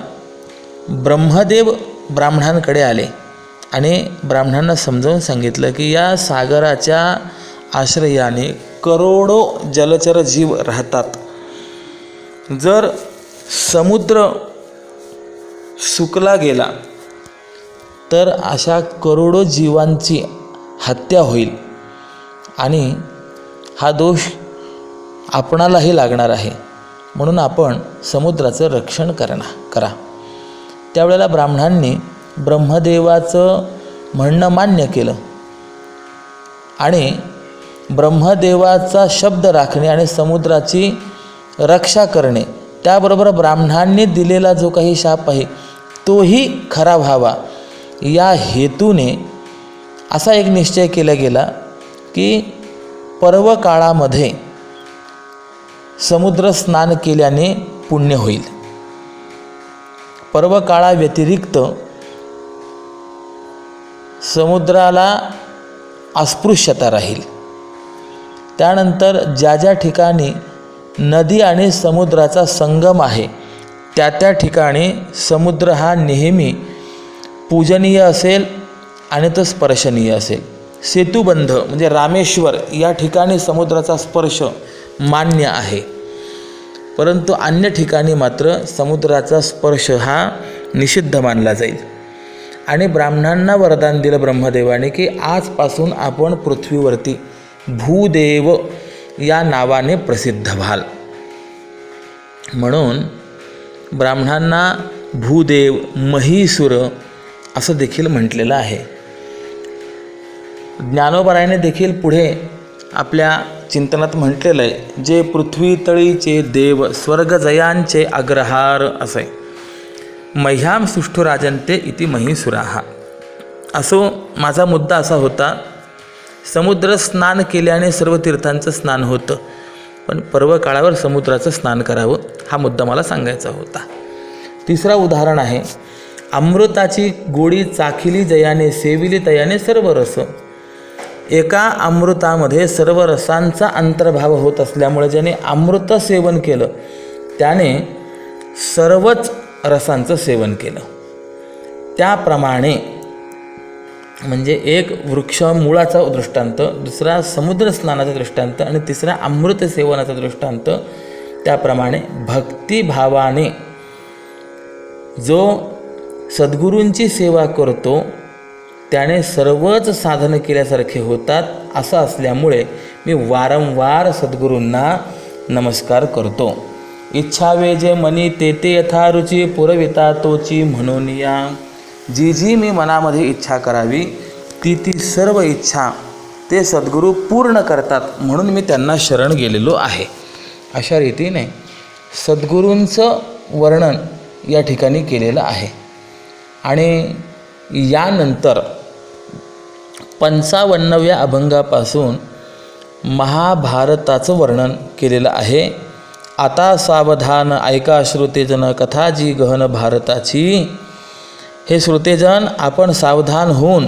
ब्रह्मदेव ब्राह्मणांकडे आले आणि ब्राह्मणांना समजावून सांगितलं की या सागराच्या आश्रयाने करोडो जलचर जीव राहतात. जर समुद्र सुकला गेला तर अशा करोडो जीवांची हत्या होईल आणि हा दोष आपणालाही लागणार आहे. म्हणून आपण समुद्राचं रक्षण करा. त्यावेळेला ब्राह्मणांनी ब्रह्मदेवाचं म्हणणं मान्य केलं आणि ब्रह्मदेवाचा शब्द राखणे आणि समुद्राची रक्षा करणे, त्याबरोबर ब्राह्मणांनी दिलेला जो काही शाप आहे तोही खरा व्हावा, या हेतूने असा एक निश्चय केला गेला की पर्व काळामध्ये समुद्र स्नान केल्याने पुण्य होईल. पर्व काळाव्यतिरिक्त समुद्राला अस्पृश्यता राहील. त्यानंतर ज्या ज्या ठिकाणी नदी आणि समुद्राचा संगम आहे त्या त्या ठिकाणी समुद्र हा नेहमी पूजनीय असेल आणि तो स्पर्शनीय असेल. सेतुबंध म्हणजे रामेश्वर या ठिकाणी समुद्राचा स्पर्श मान्य आहे, परंतु अन्य ठिकाणी मात्र समुद्राचा स्पर्श हा निषिद्ध मानला जाईल. आणि ब्राह्मणांना वरदान दिलं ब्रह्मदेवाने की आजपासून आपण पृथ्वीवरती भूदेव या नावाने प्रसिद्ध व्हाल. म्हणून ब्राह्मणांना भूदेव, महीसुर असं देखील म्हटलेलं आहे. ज्ञानोबरायाने देखील पुढे आपल्या चिंतनात म्हटलेलं आहे, जे पृथ्वी तळीचे देव स्वर्गजयांचे अग्रहार असे मह्याम सुष्ठु राजन्ते इति महीसुराहा. असो माझा मुद्दा असा होता, समुद्र स्नान केल्याने सर्व तीर्थांचं स्नान होतं, पण पर्व काळावर समुद्राचं स्नान करावं हा मुद्दा मला सांगायचा होता. तिसरा उदाहरण आहे, अमृताची गोडी चाखिली जयाने सेविली तयाने सर्व रस. एका अमृतामध्ये सर्व रसांचा अंतर्भाव होत असल्यामुळे ज्याने अमृत सेवन केलं त्याने सर्वच रसांचं सेवन केलं. त्याप्रमाणे म्हणजे एक वृक्ष मुळाचा दृष्टांत, दुसरा समुद्र स्नानाचा दृष्टांत आणि तिसरा अमृत सेवनाचा दृष्टांत. त्याप्रमाणे भक्तिभावाने जो सद्गुरूंची सेवा करतो त्याने सर्वच साधन केल्यासारखे होतात. असं असल्यामुळे मी वारंवार सद्गुरूंना नमस्कार करतो. इच्छावे जे मनी ते ते यथा रुची पुरविता तोची म्हणून या. जी जी मी मनामध्ये इच्छा करावी ती ती सर्व इच्छा ते सद्गुरू पूर्ण करतात, म्हणून मी त्यांना शरण गेलेलो आहे. अशा रीतीने सद्गुरूंचं वर्णन या ठिकाणी केलेलं आहे. आणि यानंतर 55व्या अभंगापासून महाभारताचं वर्णन केलेलं आहे. आता सावधान ऐका श्रोतेजन कथा जी गहन भारताची. हे श्रोतेजन आपण सावधान होऊन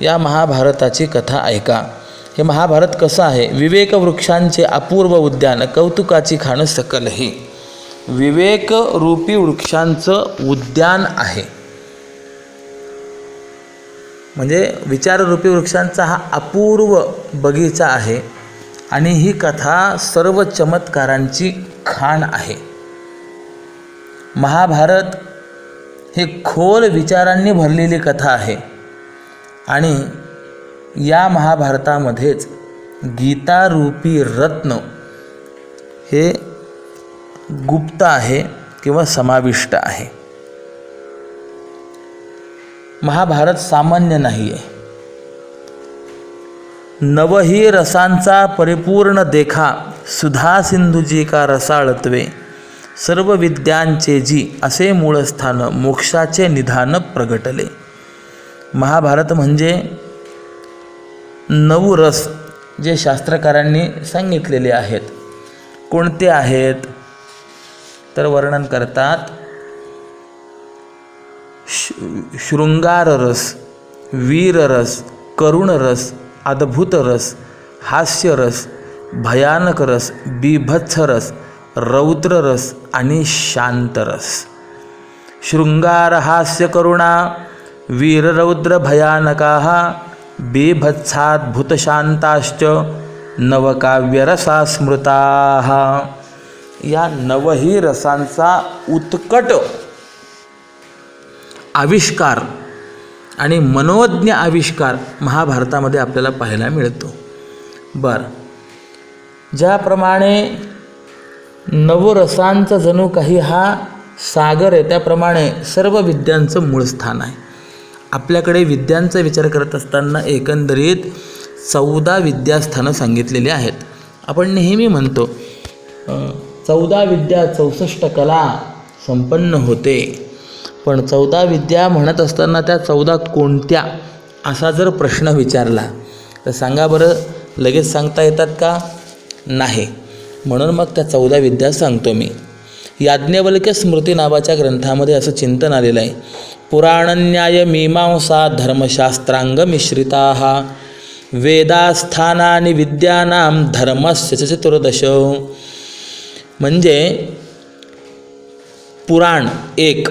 या महाभारताची कथा ऐका. हे महाभारत कसं आहे, विवेक वृक्षांचे अपूर्व उद्यान कौतुकाची खाणं सकलही. विवेक रूपी वृक्षांचं उद्यान आहे, म्हणजे विचाररूपी वृक्षांचा हा अपूर्व बगीचा आहे आणि ही कथा सर्व चमत्कारांची खाण आहे. महाभारत हे खोल विचारांनी भरलेली कथा आहे आणि या महाभारतामध्येच गीतारूपी रत्न हे गुप्त आहे किंवा समाविष्ट आहे. महाभारत सामान्य नाही आहे. नवही रसांचा परिपूर्ण देखा, सुधा सिंधुजी का रसाळत्वे, सर्व विद्यांचे जी असे मूळ स्थान, मोक्षाचे निधान प्रगटले. महाभारत म्हणजे 9 रस जे शास्त्रकारांनी सांगितलेले आहेत. कोणते आहेत तर वर्णन करतात. शृंगार रस, वीर रस, करुण रस, अद्भुत रस, हास्य रस, भयानक रस, बीभत्स रस, रौद्र रस आणि शांत रस. शृंगार हास्य करुणा वीर रौद्र भयानकाः बीभत्साद्भुत शांताश्च नवकाव्यरसा स्मृताः. या नवही रसांचा उत्कट आविष्कार आणि मनोज्ञ आविष्कार महाभारतामध्ये आपल्याला पाहायला मिळतो. ज्याप्रमाणे नवरसांचा जणू काही हा सागर आहे, त्याप्रमाणे सर्व विद्यांचं मूळ स्थान आहे. आपल्याकडे विद्यांचा विचार करत असताना एकंदरीत 14 विद्यास्थानं सांगितलेली आहेत. आपण नेहमी म्हणतो 14 विद्या 64 कला संपन्न होते. पण 14 विद्या म्हणत असताना त्या 14 कोणत्या असा जर प्रश्न विचारला तर सांगा बरं, लगेच सांगता येतात का? नाही. म्हणून मग त्या 14 विद्या सांगतो मी. याज्ञवल्क्य स्मृती नावाच्या ग्रंथामध्ये असं चिंतन आलेलं आहे. पुराण न्याय मीमांसा धर्मशास्त्रांग मिश्रिताः वेदास्थानानि विद्यानां धर्मस्य चतुर्दश. म्हणजे पुराण 1,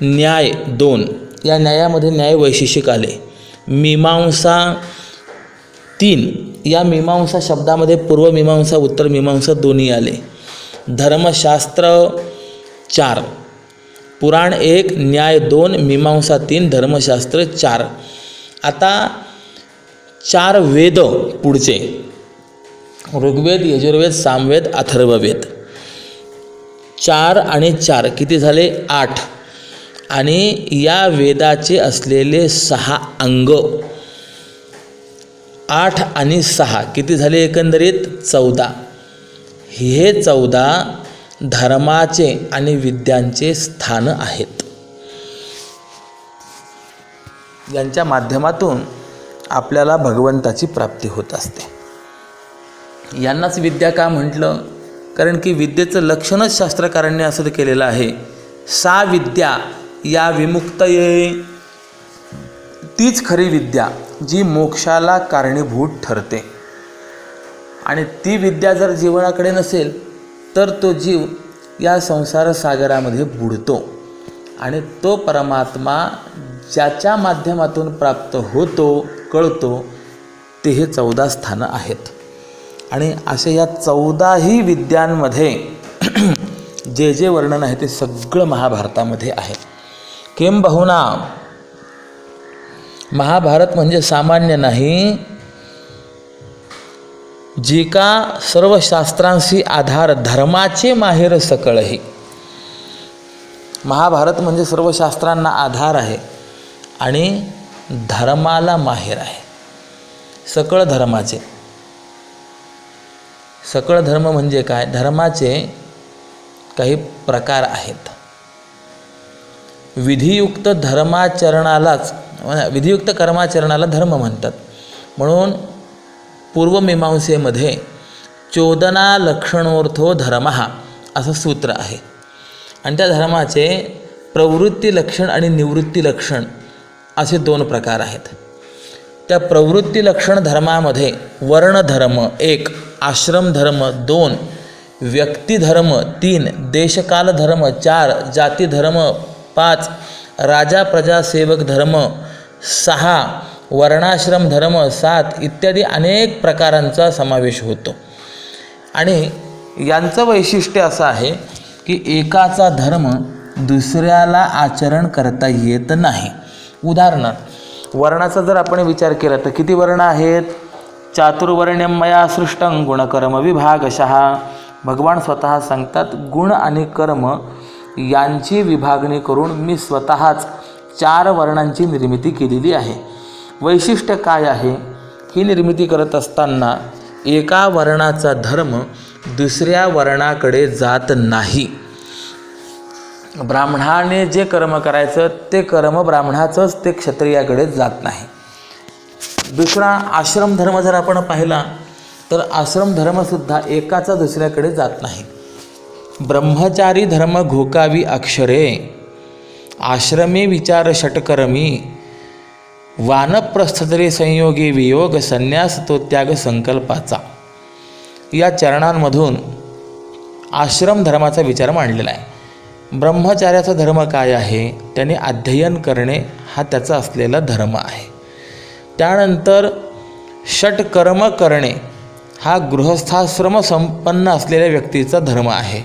न्याय 2, या न्यायामध्ये न्याय वैशेषिक आले. मीमांसा 3, या मीमांसा शब्दामध्ये पूर्वमीमांसा उत्तरमीमांसा दोन्ही आले. धर्मशास्त्र 4, पुराण 1, न्याय 2, मीमांसा 3, धर्मशास्त्र 4. आता 4 वेद पुढचे, ऋग्वेद, यजुर्वेद, सामवेद, अथर्ववेद. 4 आणि 4 किती झाले? 8. आणि या वेदाचे असलेले 6 अंग, 8 आणि 6 किती झाले? एकंदरीत 14. हे 14 धर्माचे आणि विद्यांचे स्थान आहेत. यांच्या माध्यमातून आपल्याला भगवंताची प्राप्ती होत असते. यांनाच विद्या का म्हटलं? कारण की विद्येचं लक्षणच शास्त्रकारांनी असं केलेलं आहे. सा विद्या या विमुक्तये, तीच खरी विद्या जी मोक्षाला कारणीभूत ठरते. आणि ती विद्या जर जीवनाकडे नसेल तर तो जीव या संसार सागरामध्ये बुडतो. आणि तो परमात्मा ज्याच्या माध्यमातून प्राप्त होतो, कळतो, ते हे 14 स्थानं आहेत. आणि असे या 14ही विद्यांमध्ये जे जे वर्णन आहे ते सगळं महाभारतामध्ये आहे. किंबहुना महाभारत म्हणजे सामान्य नाही, जी का सर्व शास्त्रांशी आधार धर्माचे माहेर सकळही. महाभारत म्हणजे सर्व शास्त्रांना आधार आहे आणि धर्माला माहेर आहे. सकळ धर्माचे. सकळ धर्म म्हणजे काय? धर्माचे काही प्रकार आहेत. विधियुक्त धर्माचरणालाच, विधियुक्त कर्माचरणाला धर्म म्हणतात. म्हणून पूर्वमीमांसेमध्ये 14 लक्षणोर्थो धर्मः असं सूत्र आहे. आणि त्या धर्माचे प्रवृत्ती लक्षण आणि निवृत्ती लक्षण असे 2 प्रकार आहेत. त्या प्रवृत्ती लक्षण धर्मामध्ये वर्णधर्म 1, आश्रमधर्म 2, व्यक्तिधर्म 3, देशकाल धर्म 4, जातीधर्म 5, राजा प्रजा सेवक धर्म 6, वर्णाश्रम धर्म 7 इत्यादी अनेक प्रकारांचा समावेश होतो. आणि यांचं वैशिष्ट्य असं आहे की एकाचा धर्म दुसऱ्याला आचरण करता येत नाही. उदाहरणार्थ वर्णाचा जर आपण विचार केला तर किती वर्ण आहेत? चातुर्वर्ण्यम मया सृष्टं गुणकर्म विभागशः. भगवान स्वतः सांगतात गुण आणि कर्म यांची विभागणी करून मी स्वतःच 4 वर्णांची निर्मिती केलेली आहे. वैशिष्ट्य काय आहे ही निर्मिती करत असताना एका वर्णाचा धर्म दुसऱ्या वर्णाकडे जात नाही. ब्राह्मणाने जे कर्म करायचं ते कर्म ब्राह्मणाचंच ते क्षत्रियाकडे जात नाही. दुसरा आश्रम धर्म जर आपण पाहिला तर आश्रम धर्मसुद्धा एकाचा दुसऱ्याकडे जात नाही. ब्रह्मचारी धर्म घोकावी अक्षरे, आश्रमे विचार षटकर्मी, वानप्रस्थतरी संयोगी वियोग, संन्यास तो त्याग संकल्पाचा. या चरणांमधून आश्रम धर्माचा विचार मांडलेला आहे. ब्रह्मचार्याचा धर्म काय आहे? त्याने अध्ययन करणे हा त्याचा असलेला धर्म आहे. त्यानंतर षटकर्म करणे हा गृहस्थाश्रम संपन्न असलेल्या व्यक्तीचा धर्म आहे.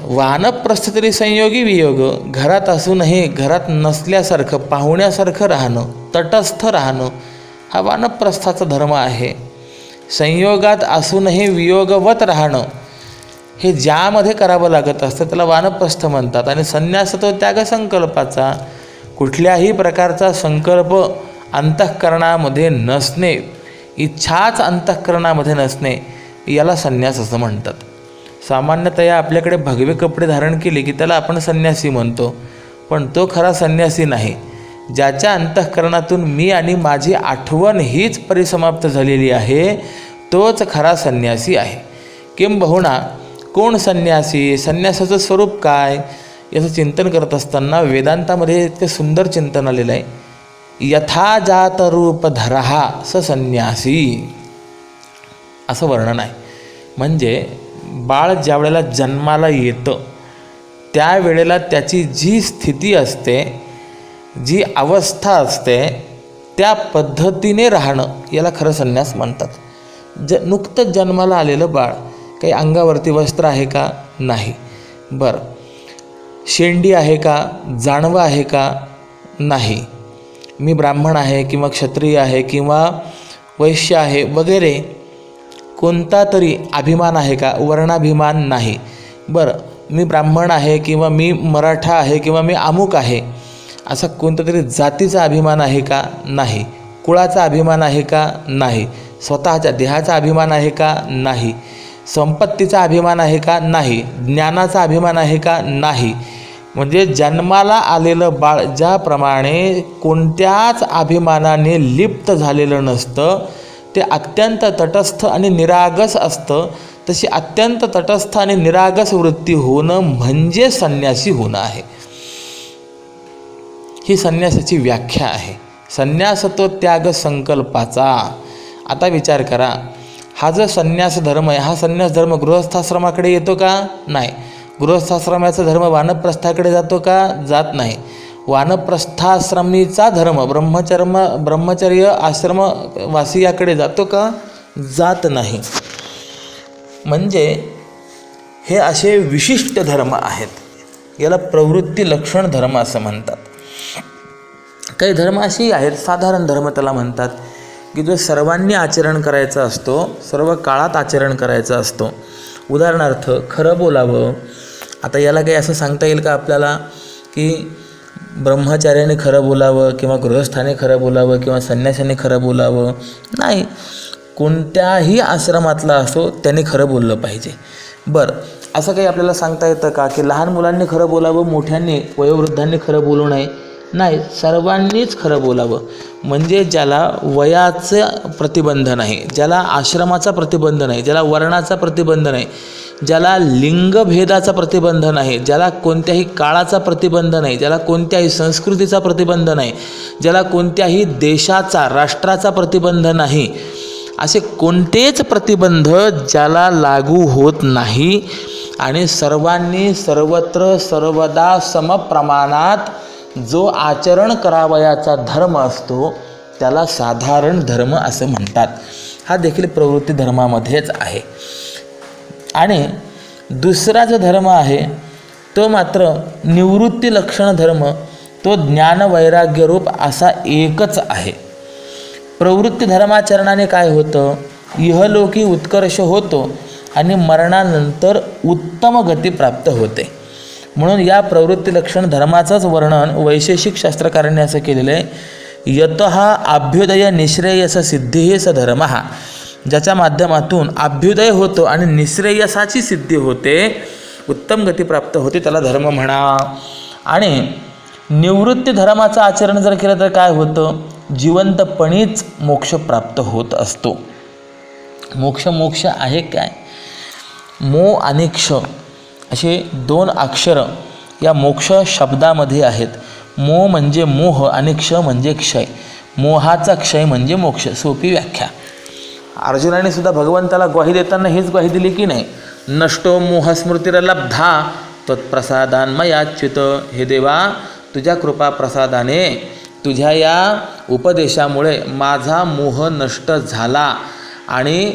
वानप्रस्थतरी संयोगी वियोग, घरात असूनही घरात नसल्यासारखं पाहुण्यासारखं राहणं, तटस्थ राहणं हा वानप्रस्थाचा धर्म आहे. संयोगात असूनही वियोगवत राहणं हे ज्यामध्ये करावं लागत असतं त्याला वानप्रस्थ म्हणतात. आणि संन्यास तो त्याग संकल्पाचा, कुठल्याही प्रकारचा संकल्प अंतःकरणामध्ये नसणे, इच्छाच अंतःकरणामध्ये नसणे याला संन्यास असं म्हणतात. सामान्यतया आपल्याकडे भगवे कपडे धारण केले की त्याला आपण संन्यासी म्हणतो, पण तो खरा संन्यासी नाही. ज्याच्या अंतःकरणातून मी आणि माझी आठवण हीच परिसमाप्त झालेली आहे तोच खरा संन्यासी आहे. किंबहुना कोण संन्यासी, संन्यासाचं स्वरूप काय याचं चिंतन करत असताना वेदांतामध्ये इतकं सुंदर चिंतन आलेलं आहे. यथा जात रूप धरहा स संन्यासी असं वर्णन आहे. म्हणजे बाळ ज्या वेळेला जन्माला येतं त्यावेळेला त्याची जी स्थिती असते, जी अवस्था असते त्या पद्धतीने राहणं याला खरं संन्यास म्हणतात. नुकतंच जन्माला आलेलं बाळ, काही अंगावरती वस्त्र आहे का? नाही. बरं, शेंडी आहे का? जाणवं आहे का? नाही. मी ब्राह्मण आहे किंवा क्षत्रिय आहे किंवा वैश्य आहे वगैरे कोणता तरी अभिमान आहे का? वर्णाभिमान नाही. बरं, मी ब्राह्मण आहे किंवा मी मराठा आहे किंवा मी अमुक आहे असा कोणता तरी जातीचा अभिमान आहे का? नाही. कुळाचा अभिमान आहे का? नाही. स्वतःच्या देहाचा अभिमान आहे का? नाही. संपत्तीचा अभिमान आहे का? नाही. ज्ञानाचा अभिमान आहे का? नाही. म्हणजे जन्माला आलेलं बाळ ज्याप्रमाणे कोणत्याच अभिमानाने लिप्त झालेलं नसतं, ते अत्यंत तटस्थ आणि निरागस असतं, तशी अत्यंत तटस्थ आणि निरागस वृत्ती होणं म्हणजे संन्यासी होणं आहे. ही संन्यासाची व्याख्या आहे. संन्यास तो त्याग संकल्पाचा. आता विचार करा, हा जो संन्यास धर्म आहे हा संन्यास धर्म गृहस्थाश्रमाकडे येतो का? नाही. गृहस्थाश्रमाचा धर्म वानप्रस्थाकडे जातो का? जात नाही. वानप्रस्थाश्रमीचा धर्म ब्रह्मचर्य आश्रमवासियाकडे जातो का? जात नाही. म्हणजे हे असे विशिष्ट धर्म आहेत. याला प्रवृत्ती लक्षण धर्म असं म्हणतात. काही धर्म अशी आहेत, साधारण धर्म त्याला म्हणतात, की जो सर्वांनी आचरण करायचा असतो, सर्व काळात आचरण करायचा असतो. उदाहरणार्थ खरं बोलावं. आता याला काही असं सांगता येईल का आपल्याला की ब्रह्मचार्याने खरं बोलावं किंवा गृहस्थाने खरं बोलावं किंवा संन्यासाने खरं बोलावं? नाही. कोणत्याही आश्रमातला असो त्याने खरं बोललं पाहिजे. बरं, असं काही आपल्याला सांगता येतं का की लहान मुलांनी खरं बोलावं, मोठ्यांनी वयोवृद्धांनी खरं बोलू नये? नाही. सर्वांनीच खरं बोलावं. म्हणजे ज्याला वयाचं प्रतिबंध नाही, ज्याला आश्रमाचा प्रतिबंध नाही, ज्याला वर्णाचा प्रतिबंध नाही, ज्याला लिंगभेदाचा प्रतिबंध नाही, ज्याला कोणत्याही काळाचा प्रतिबंध नाही, ज्याला कोणत्याही संस्कृतीचा प्रतिबंध नाही, ज्याला कोणत्याही देशाचा राष्ट्राचा प्रतिबंध नाही, असे कोणतेच प्रतिबंध ज्याला लागू होत नाही आणि सर्वांनी सर्वत्र सर्वदा समप्रमाणात जो आचरण करावयाचा धर्म असतो त्याला साधारण धर्म असं म्हणतात. हा देखील प्रवृत्ती धर्मामध्येच आहे. आणि दुसरा जो धर्म आहे तो मात्र निवृत्ती लक्षण धर्म, तो ज्ञान वैराग्य रूप असा एकच आहे. प्रवृत्ती धर्माचरणाने काय होतं? इहलोकी उत्कर्ष होतो आणि मरणानंतर उत्तम गती प्राप्त होते. म्हणून या प्रवृत्ती लक्षण धर्माचंच वर्णन वैशेषिक शास्त्रकारांनी असं केलेलं आहे, यतः अभ्युदय निःश्रेयस सिद्धी स धर्म, ज्याच्या माध्यमातून अभ्युदय होतो आणि निःश्रेयसाची सिद्धी होते, उत्तम गती प्राप्त होते, त्याला धर्म म्हणा. आणि निवृत्ती धर्माचं आचरण जर केलं तर काय होतं, जिवंतपणीच मोक्ष प्राप्त होत असतो. मोक्ष आहे काय, मो आणि क्ष असे 2 अक्षर या मोक्ष शब्दामध्ये आहेत. मो म्हणजे मोह आणि क्ष म्हणजे क्षय. मोहाचा क्षय म्हणजे मोक्ष. सोपी व्याख्या. अर्जुनाने सुद्धा भगवंताला ग्वाही देताना हीच ग्वाही दिली की नाही, नष्टो मोहस्मृतिरलब्धा त्वत्प्रसादान्मयाच्युत. हे देवा, तुझ्या कृपा प्रसादाने, तुझ्या या उपदेशामुळे माझा मोह नष्ट झाला आणि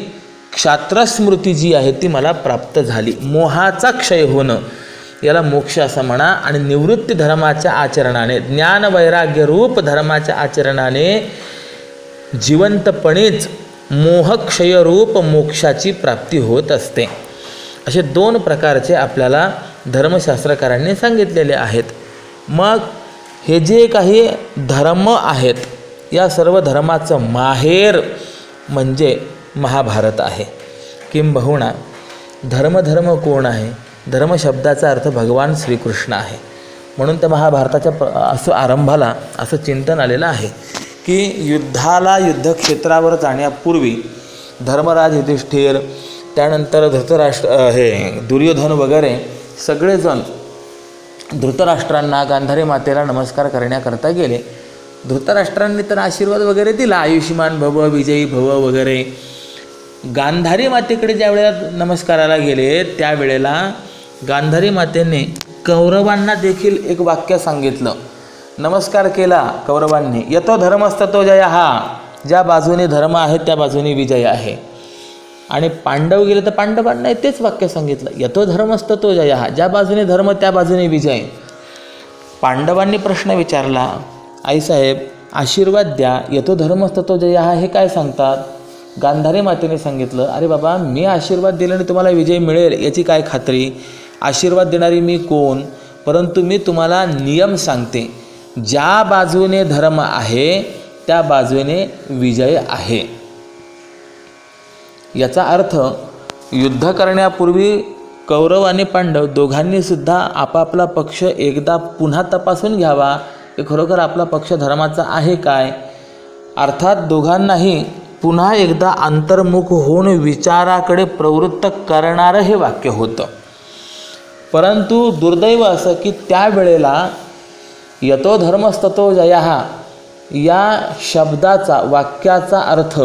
क्षात्रस्मृती जी आहे ती मला प्राप्त झाली. मोहाचा क्षय होणं याला मोक्ष असं म्हणा. आणि निवृत्ती धर्माच्या आचरणाने, ज्ञानवैराग्यरूप धर्माच्या आचरणाने जिवंतपणेच मोहक्षयरूप मोक्षाची प्राप्ती होत असते. असे 2 प्रकारचे आपल्याला धर्मशास्त्रकारांनी सांगितलेले आहेत. मग हे जे काही धर्म आहेत, या सर्व धर्माचं माहेर म्हणजे महाभारत आहे. किंबहुना धर्म कोण आहे, धर्म शब्दाचा अर्थ भगवान श्रीकृष्ण आहे. म्हणून त्या महाभारताच्या असं आरंभाला असं चिंतन आलेलं आहे की युद्धक्षेत्रावर जाण्यापूर्वी धर्मराज युधिष्ठिर, त्यानंतर दुर्योधन वगैरे सगळेजण धृतराष्ट्रांना, गांधारी मातेला नमस्कार करण्याकरता गेले. धृतराष्ट्रांनी तर आशीर्वाद वगैरे दिला, आयुष्यमान भव, विजयी भव वगैरे. गांधारी मातेकडे ज्या वेळेला नमस्काराला गेले त्यावेळेला गांधारी मातेने कौरवांना देखील एक वाक्य सांगितलं. नमस्कार केला कौरवांनी, यतो धर्मस्ततो जय, ज्या बाजूने धर्म आहे त्या बाजूने विजय आहे. आणि पांडव गेले तर पांडवांना तेच वाक्य सांगितलं, यतो धर्मस्ततो जय, ज्या बाजूने धर्म त्या बाजूने विजय. पांडवांनी प्रश्न विचारला, आईसाहेब आशीर्वाद द्या, यतो धर्मस्ततो जय हे काय सांगतात. गांधारी मातेने सांगितलं, अरे बाबा, मी आशीर्वाद दिल्याने तुम्हाला विजय मिळेल याची काय खात्री, आशीर्वाद देणारी मी कोण, परंतु मी तुम्हाला नियम सांगते, ज्या बाजूने धर्म आहे त्या बाजूने विजय आहे. याचा अर्थ युद्ध करण्यापूर्वी कौरव आणि पांडव दोघांनी सुद्धा आपापला पक्ष एकदा पुन्हा तपासून घ्यावा की खरोखर आपला पक्ष धर्माचा आहे काय. अर्थात दोघांनाही पुन्हा एकदा अंतर्मुख होऊन विचाराकडे प्रवृत्त करणारं हे वाक्य होतं. परंतु दुर्दैव असं की त्यावेळेला यतो धर्मस्ततो जयः या शब्दाचा, वाक्याचा अर्थ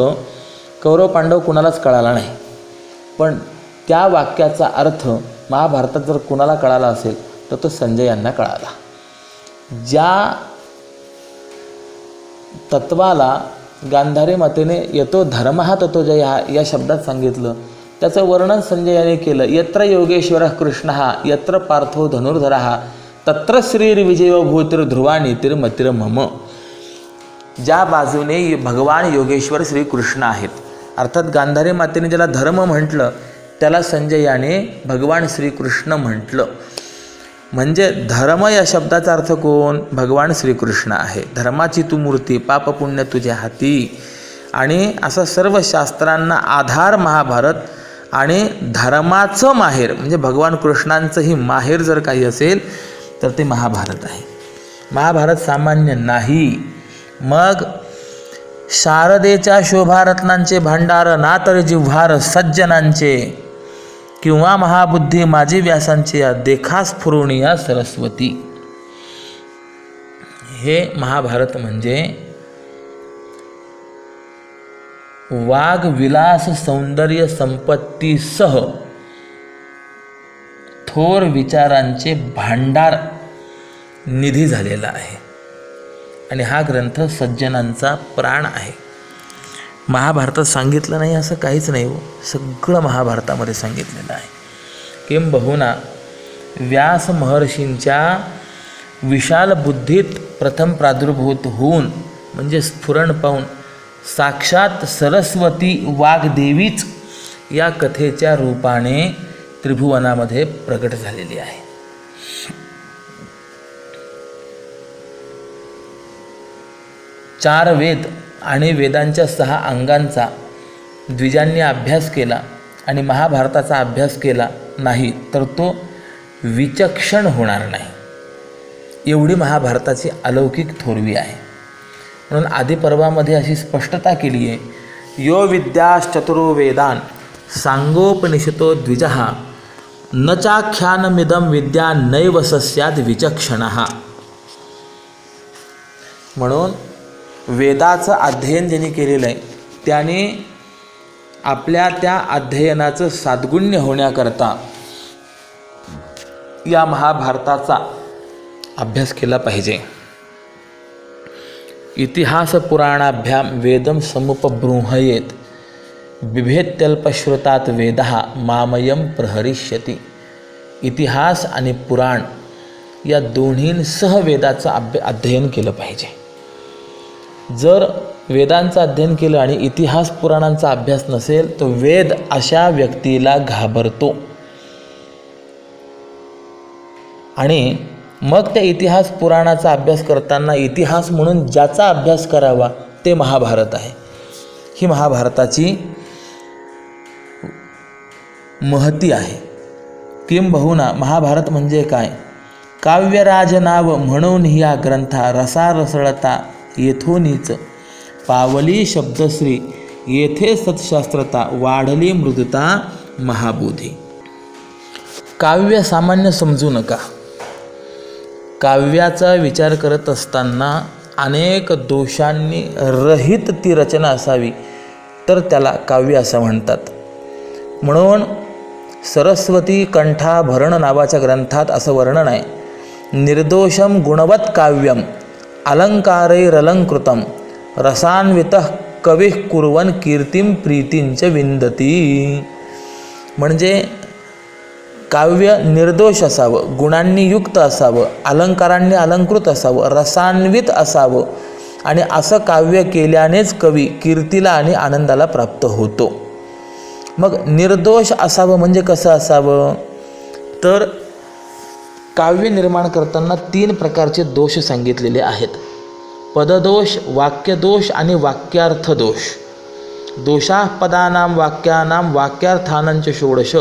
कौरव पांडव कुणालाच कळाला नाही. पण त्या वाक्याचा अर्थ महाभारतात जर कुणाला कळाला असेल तर तो संजय यांना कळाला. ज्या तत्वाला गांधारी मातेने यतो धर्मः ततो जयः या शब्दात सांगितलं, त्याचं वर्णन संजय याने केलं. यत्र योगेश्वरः कृष्णः यत्र पार्थो धनुर्धरः तत्र श्रीर्विजयो भूतिर्ध्रुवानीतिर्मतिर् मम. ज्या बाजूने भगवान योगेश्वर श्रीकृष्ण आहेत, अर्थात गांधारी मातेने ज्याला धर्म म्हटलं त्याला संजय याने भगवान श्रीकृष्ण म्हटलं. म्हणजे धर्म या शब्दाचा अर्थ कोण, भगवान श्रीकृष्ण आहे. धर्माची तू मूर्ती, पाप पुण्य तुझ्या हाती. आणि असं सर्व शास्त्रांना आधार महाभारत. आणि धर्माचं माहेर म्हणजे भगवान कृष्णांचंही माहेर जर काही असेल तर ते महाभारत आहे. महाभारत सामान्य नाही. मग शारदेच्या शोभारत्नांचे भांडार ना तर जिव्हार सज्जनांचे, किंवा महाबुद्धी माझी व्यासांचे या देखा स्फुरुणिया सरस्वती. हे महाभारत म्हणजे वाग विलास सौंदर्य संपत्तीसह थोर विचारांचे भांडार निधी झालेला आहे. आणि हा ग्रंथ सज्जनांचा प्राण आहे. महाभारतात सांगितलं नाही असं काहीच नाही हो, सगळं महाभारतामध्ये सांगितलेलं आहे. किंबहुना व्यास महर्षींच्या विशाल बुद्धीत प्रथम प्रादुर्भूत होऊन म्हणजे स्फुरण पाहून साक्षात सरस्वती वाग्देवीच या कथेच्या रूपाने त्रिभुवनामध्ये प्रगट झालेली आहे. 4 वेद आणि वेदांच्या 6 अंगांचा द्विजांनी अभ्यास केला आणि महाभारताचा अभ्यास केला नाही तर तो विचक्षण होणार नाही, एवढी महाभारताची अलौकिक थोरवी आहे. म्हणून आदिपर्वामध्ये अशी स्पष्टता केली आहे, यो विद्याश्चतुरो वेदान सांगोपनिषतो द्विजः न चाख्यानमिदं विद्या नैव सस्याद विचक्षणः. म्हणून वेदाचं अध्ययन ज्यांनी केलेलं आहे त्याने आपल्या त्या अध्ययनाचं साद्गुण्य होण्याकरता या महाभारताचा अभ्यास केला पाहिजे. इतिहास पुराणाभ्याम वेदम समुपबृंहयेत बिभेत्यल्पश्रुतात वेदः मामयम प्रहरिष्यति. इतिहास आणि पुराण या दोन्हींसह वेदाचं अध्ययन केलं पाहिजे. जर वेदांचं अध्ययन केलं आणि इतिहास पुराणांचा अभ्यास नसेल तर वेद अशा व्यक्तीला घाबरतो आणि मग त्या इतिहास पुराणाचा अभ्यास करताना इतिहास म्हणून ज्याचा अभ्यास करावा ते महाभारत आहे. ही महाभारताची महती आहे. किंबहुना महाभारत म्हणजे काय? काव्यराज नाव म्हणून ह्या ग्रंथा रसारसळता येथोनीच पावली शब्दश्री येथे सत्शास्त्रता वाढली मृदुता महाबोधी. काव्य सामान्य समजू नका. काव्याचा विचार करत असताना अनेक दोषांनी रहित ती रचना असावी तर त्याला काव्य असं म्हणतात. म्हणून सरस्वती कंठाभरण नावाच्या ग्रंथात असं वर्णन आहे, निर्दोषम गुणवत काव्यम अलंकारैरलंकृतम रसान्वितः कविः कुर्वन् कीर्तिं प्रीतिंच विंदती. म्हणजे काव्य निर्दोष असावं, गुणांनी युक्त असावं, अलंकारांनी अलंकृत असावं, रसान्वित असावं आणि असं काव्य केल्यानेच कवी कीर्तीला आणि आनंदाला प्राप्त होतो. मग निर्दोष असावं म्हणजे कसं असावं? तर काव्य निर्माण करताना 3 प्रकारचे दोष सांगितलेले आहेत. पददोष, वाक्यदोष आणि वाक्यार्थ दोष. दोषाः पदानां वाक्यानां वाक्यार्थानांच षोडश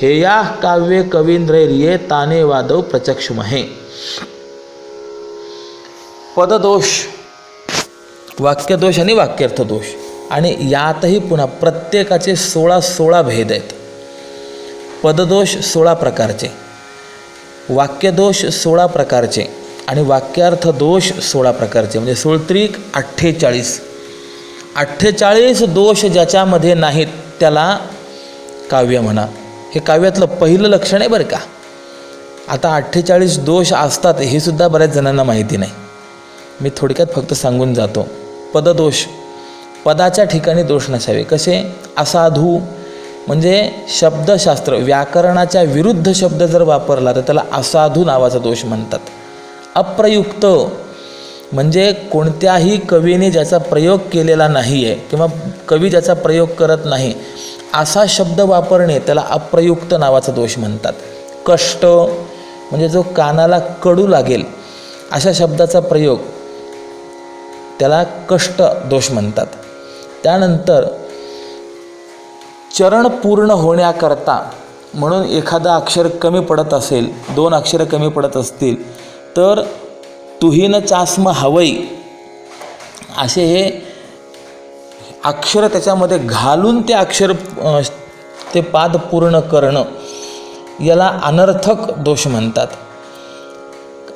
हेया काव्ये कवींद्रैर्ये ताने वादौ प्रचक्षुमहे. पददोष, वाक्यदोष आणि वाक्यार्थ दोष. आणि यातही पुन्हा प्रत्येकाचे 16 भेद आहेत. पददोष 16 प्रकारचे, वाक्यदोष 16 प्रकारचे आणि वाक्यार्थ दोष 16 प्रकारचे. म्हणजे 16 48. 48 दोष ज्याच्यामध्ये नाहीत त्याला काव्य म्हणा. हे काव्यातलं पहिलं लक्षण आहे बरं का. आता 48 दोष असतात हे सुद्धा बऱ्याच जणांना माहिती नाही. मी थोडक्यात फक्त सांगून जातो. पददोष, पदाच्या ठिकाणी दोष नसावे. कसे? असाधू म्हणजे शब्दशास्त्र व्याकरणाच्या विरुद्ध शब्द जर वापरला तर त्याला असाधू नावाचा दोष म्हणतात. अप्रयुक्त म्हणजे कोणत्याही कवीने ज्याचा प्रयोग केलेला नाही आहे किंवा कवी ज्याचा प्रयोग करत नाही असा शब्द वापरणे त्याला अप्रयुक्त नावाचा दोष म्हणतात. कष्ट म्हणजे जो कानाला कडू लागेल अशा शब्दाचा प्रयोग त्याला कष्ट दोष म्हणतात. त्यानंतर चरण पूर्ण होण्याकरता म्हणून एखादा अक्षर कमी पडत असेल, 2 अक्षरं कमी पडत असतील तर तुहीन चास्म हवई असे हे अक्षर त्याच्यामध्ये घालून ते अक्षर ते पाद पूर्ण करणं याला अनर्थक दोष म्हणतात.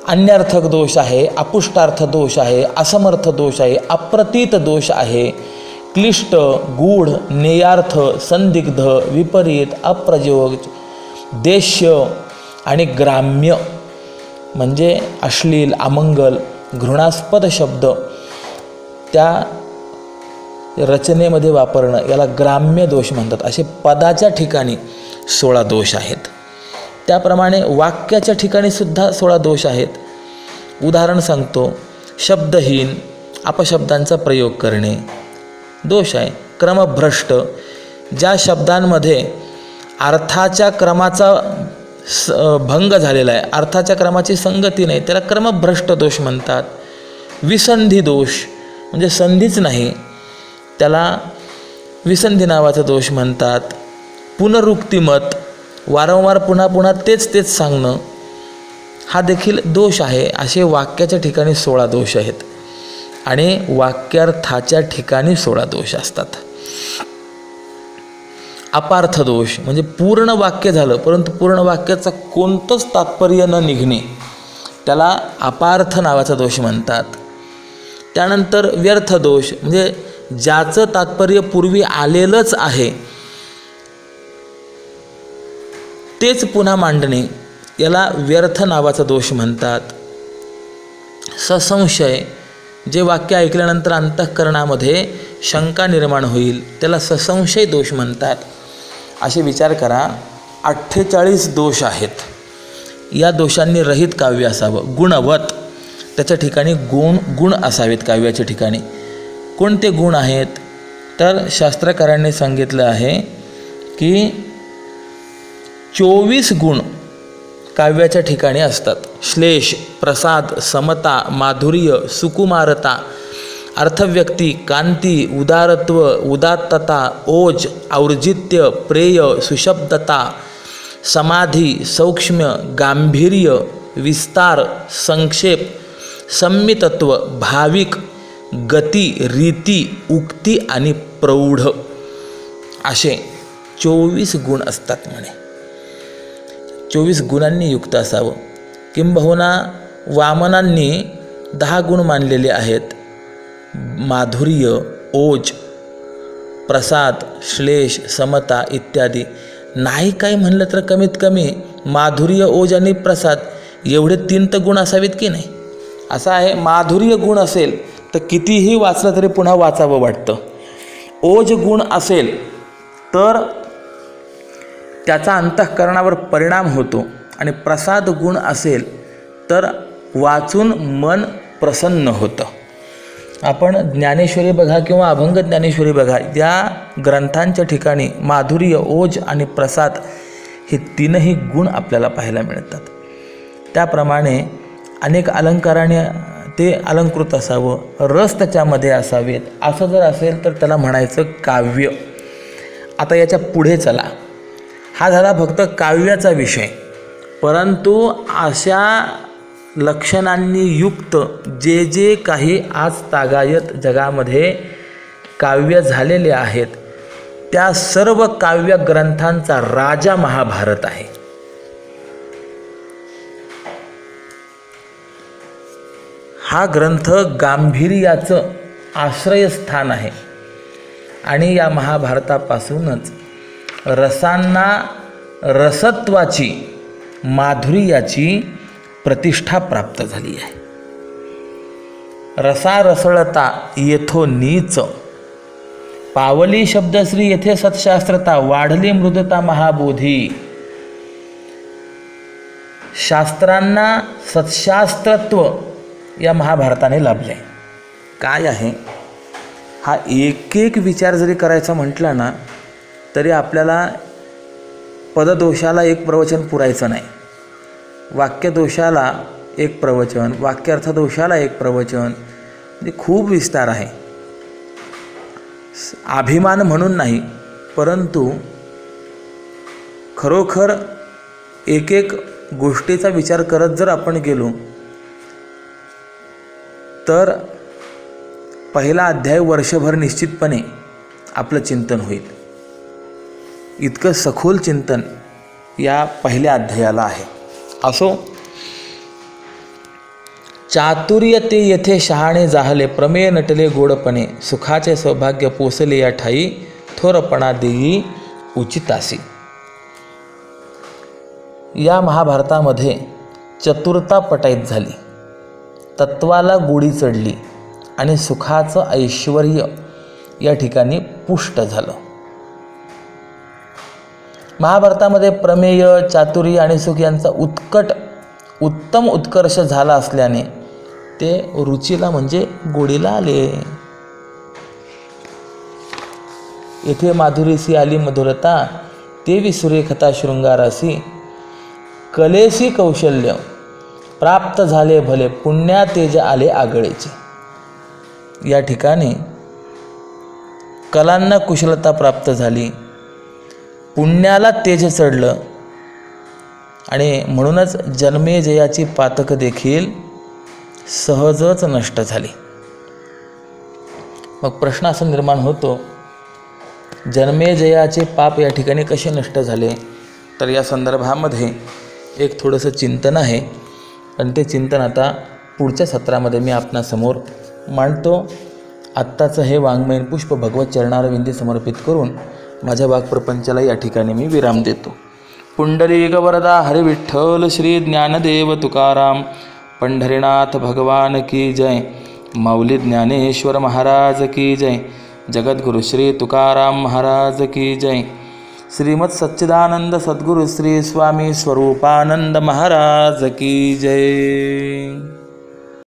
अन्यर्थक दोष आहे, अपुष्टार्थ दोष आहे, असमर्थ दोष आहे, अप्रतीत दोष आहे, क्लिष्ट, गूढ, नेयार्थ, संदिग्ध, विपरीत, अप्रयोग, देश्य आणि ग्राम्य म्हणजे अश्लील, अमंगल, घृणास्पद शब्द त्या रचनेमध्ये वापरणं याला ग्राम्य दोष म्हणतात. असे पदाच्या ठिकाणी 16 दोष आहेत. त्याप्रमाणे वाक्याच्या ठिकाणी सुद्धा 16 दोष आहेत. उदाहरण सांगतो. शब्दहीन, अपशब्दांचा प्रयोग करणे दोष आहे. क्रमभ्रष्ट, ज्या शब्दांमध्ये अर्थाच्या क्रमाचा भंग झालेला आहे, अर्थाच्या क्रमाची संगती नाही त्याला क्रमभ्रष्ट दोष म्हणतात. विसंधी दोष म्हणजे संधीच नाही, त्याला विसंधी नावाचा दोष म्हणतात. पुनरुक्तिमत, वारंवार पुन्हा पुन्हा तेच सांगणं, हा देखील दोष आहे. असे वाक्याच्या ठिकाणी 16 दोष आहेत आणि वाक्यार्थाच्या ठिकाणी 16 दोष असतात. अपार्थ दोष म्हणजे पूर्ण वाक्य झालं परंतु पूर्ण वाक्याचा कोणतंच तात्पर्य न निघणे, त्याला अपार्थ नावाचा दोष म्हणतात. त्यानंतर व्यर्थ दोष म्हणजे ज्याचं तात्पर्य पूर्वी आलेलंच आहे तेच पुन्हा मांडणे, याला व्यर्थ नावाचा दोष म्हणतात. ससंशय, जे वाक्य ऐकल्यानंतर अंतःकरणामध्ये शंका निर्माण होईल त्याला ससंशय दोष म्हणतात. असे विचार करा, 48 दोष आहेत. या दोषांनी रहित काव्य असावं. गुणवत, त्याच्या ठिकाणी गुण असावेत काव्याच्या ठिकाणी. कोणते गुण आहेत तर शास्त्रकारांनी सांगितलं आहे की 24 गुण काव्याच्या ठिकाणी असतात. श्लेष, प्रसाद, समता, माधुर्य, सुकुमारता, अर्थव्यक्ती, कांती, उदारत्व, उदात्तता, ओज, और्जित्य, प्रेय, सुशब्दता, समाधी, सौक्ष्म्य, गांभीर्य, विस्तार, संक्षेप, संमितत्व, भाविक, गती, रीती, उक्ती आणि प्रौढ असे 24 गुण असतात म्हणे. 24 गुणांनी युक्त असावं. किंबहुना वामनांनी 10 गुण मानलेले आहेत. माधुर्य, ओज, प्रसाद, श्लेष, समता इत्यादी. नाही काही म्हणलं तर कमीत कमी माधुर्य, ओज आणि प्रसाद एवढे 3 तर गुण असावेत की नाही. असं आहे, माधुर्य गुण असेल तर कितीही वाचलं तरी पुन्हा वाचावं वाटतं. ओज गुण असेल तर त्याचा अंतःकरणावर परिणाम होतो आणि प्रसाद गुण असेल तर वाचून मन प्रसन्न होतं. आपण ज्ञानेश्वरी बघा किंवा अभंग ज्ञानेश्वरी बघा, या ग्रंथांच्या ठिकाणी माधुर्य, ओज आणि प्रसाद हे 3ही गुण आपल्याला पाहायला मिळतात. त्याप्रमाणे अनेक अलंकाराने ते अलंकृत असावं, रस त्याच्यामध्ये असावेत. असं जर असेल तर त्याला म्हणायचं काव्य. आता याच्या पुढे चला, हा झाला फक्त काव्याचा विषय. परंतु अशा लक्षणांनी युक्त जे जे काही आज तागायत जगामध्ये काव्य झालेले आहेत त्या सर्व काव्य ग्रंथांचा राजा महाभारत आहे. हा ग्रंथ गांभीर्याचं आश्रयस्थान आहे आणि या महाभारतापासूनच रसांना रसत्वाची, माधुर्याची प्रतिष्ठा प्राप्त झाली आहे. रसा रसळता येथो नीच, पावली शब्दश्री येथे सत्शास्त्रता, वाढली मृदता महाबोधी. शास्त्रांना सत्शास्त्रत्व या महाभारताने लाभले. काय आहे हा एक एक विचार जरी करायचा म्हटला ना तरी आपल्याला पददोषाला एक प्रवचन पुरायचं नाही, वाक्यदोषाला एक प्रवचन, वाक्यार्थदोषाला एक प्रवचन, म्हणजे खूप विस्तार आहे. अभिमान म्हणून नाही, परंतु खरोखर एक एक गोष्टीचा विचार करत जर आपण गेलो तर पहिला अध्याय वर्षभर निश्चितपणे आपलं चिंतन होईल. इतकं सखोल चिंतन या पहिल्या अध्यायाला आहे. असो, चातुर्य ते येथे शहाणे जाहले, प्रमेय नटले गोडपणे, सुखाचे सौभाग्य पोसले या ठाई, थोरपणा देई उचितासी. या महाभारतामध्ये चतुरता पटाईत झाली, तत्वाला गोडी चढली आणि सुखाचं ऐश्वर्य या ठिकाणी पुष्ट झालं. महाभारतामध्ये प्रमेय, चातुर्य आणि सुख यांचा उत्तम उत्कर्ष झाला असल्याने ते रुचीला म्हणजे गोडीला आले. येथे माधुरीसी आली मधुरता, ते विसुरेखता शृंगारासी, कलेसी कौशल्य प्राप्त झाले भले, पुण्या तेज आले आगळेचे. या ठिकाणी कलांना कुशलता प्राप्त झाली, पुण्याला तेज चढलं आणि म्हणूनच जन्मेजयाची पातकं देखील सहजच नष्ट झाली. मग प्रश्न असा निर्माण होतो, जन्मेजयाचे पाप या ठिकाणी कसे नष्ट झाले? तर या संदर्भामध्ये एक थोडंसं चिंतन आहे आणि ते चिंतन आता पुढच्या सत्रामध्ये मी आपणासमोर मांडतो. आत्ताचं हे वाङ्मयीन पुष्प भगवत चरणारविंदी समर्पित करून माझ्या वाक्प्रपंचाला या ठिकाणी मी विराम देतो. पुंडलिक वरदा हरी विठ्ठल श्री ज्ञानदेव तुकाराम पंढरीनाथ भगवान की जय. माऊली ज्ञानेश्वर महाराज की जय. जगद्गुरु श्री तुकाराम महाराज की जय. श्रीमद सच्चिदानंद सद्गुरु श्री स्वामी स्वरूपानंद महाराज की जय.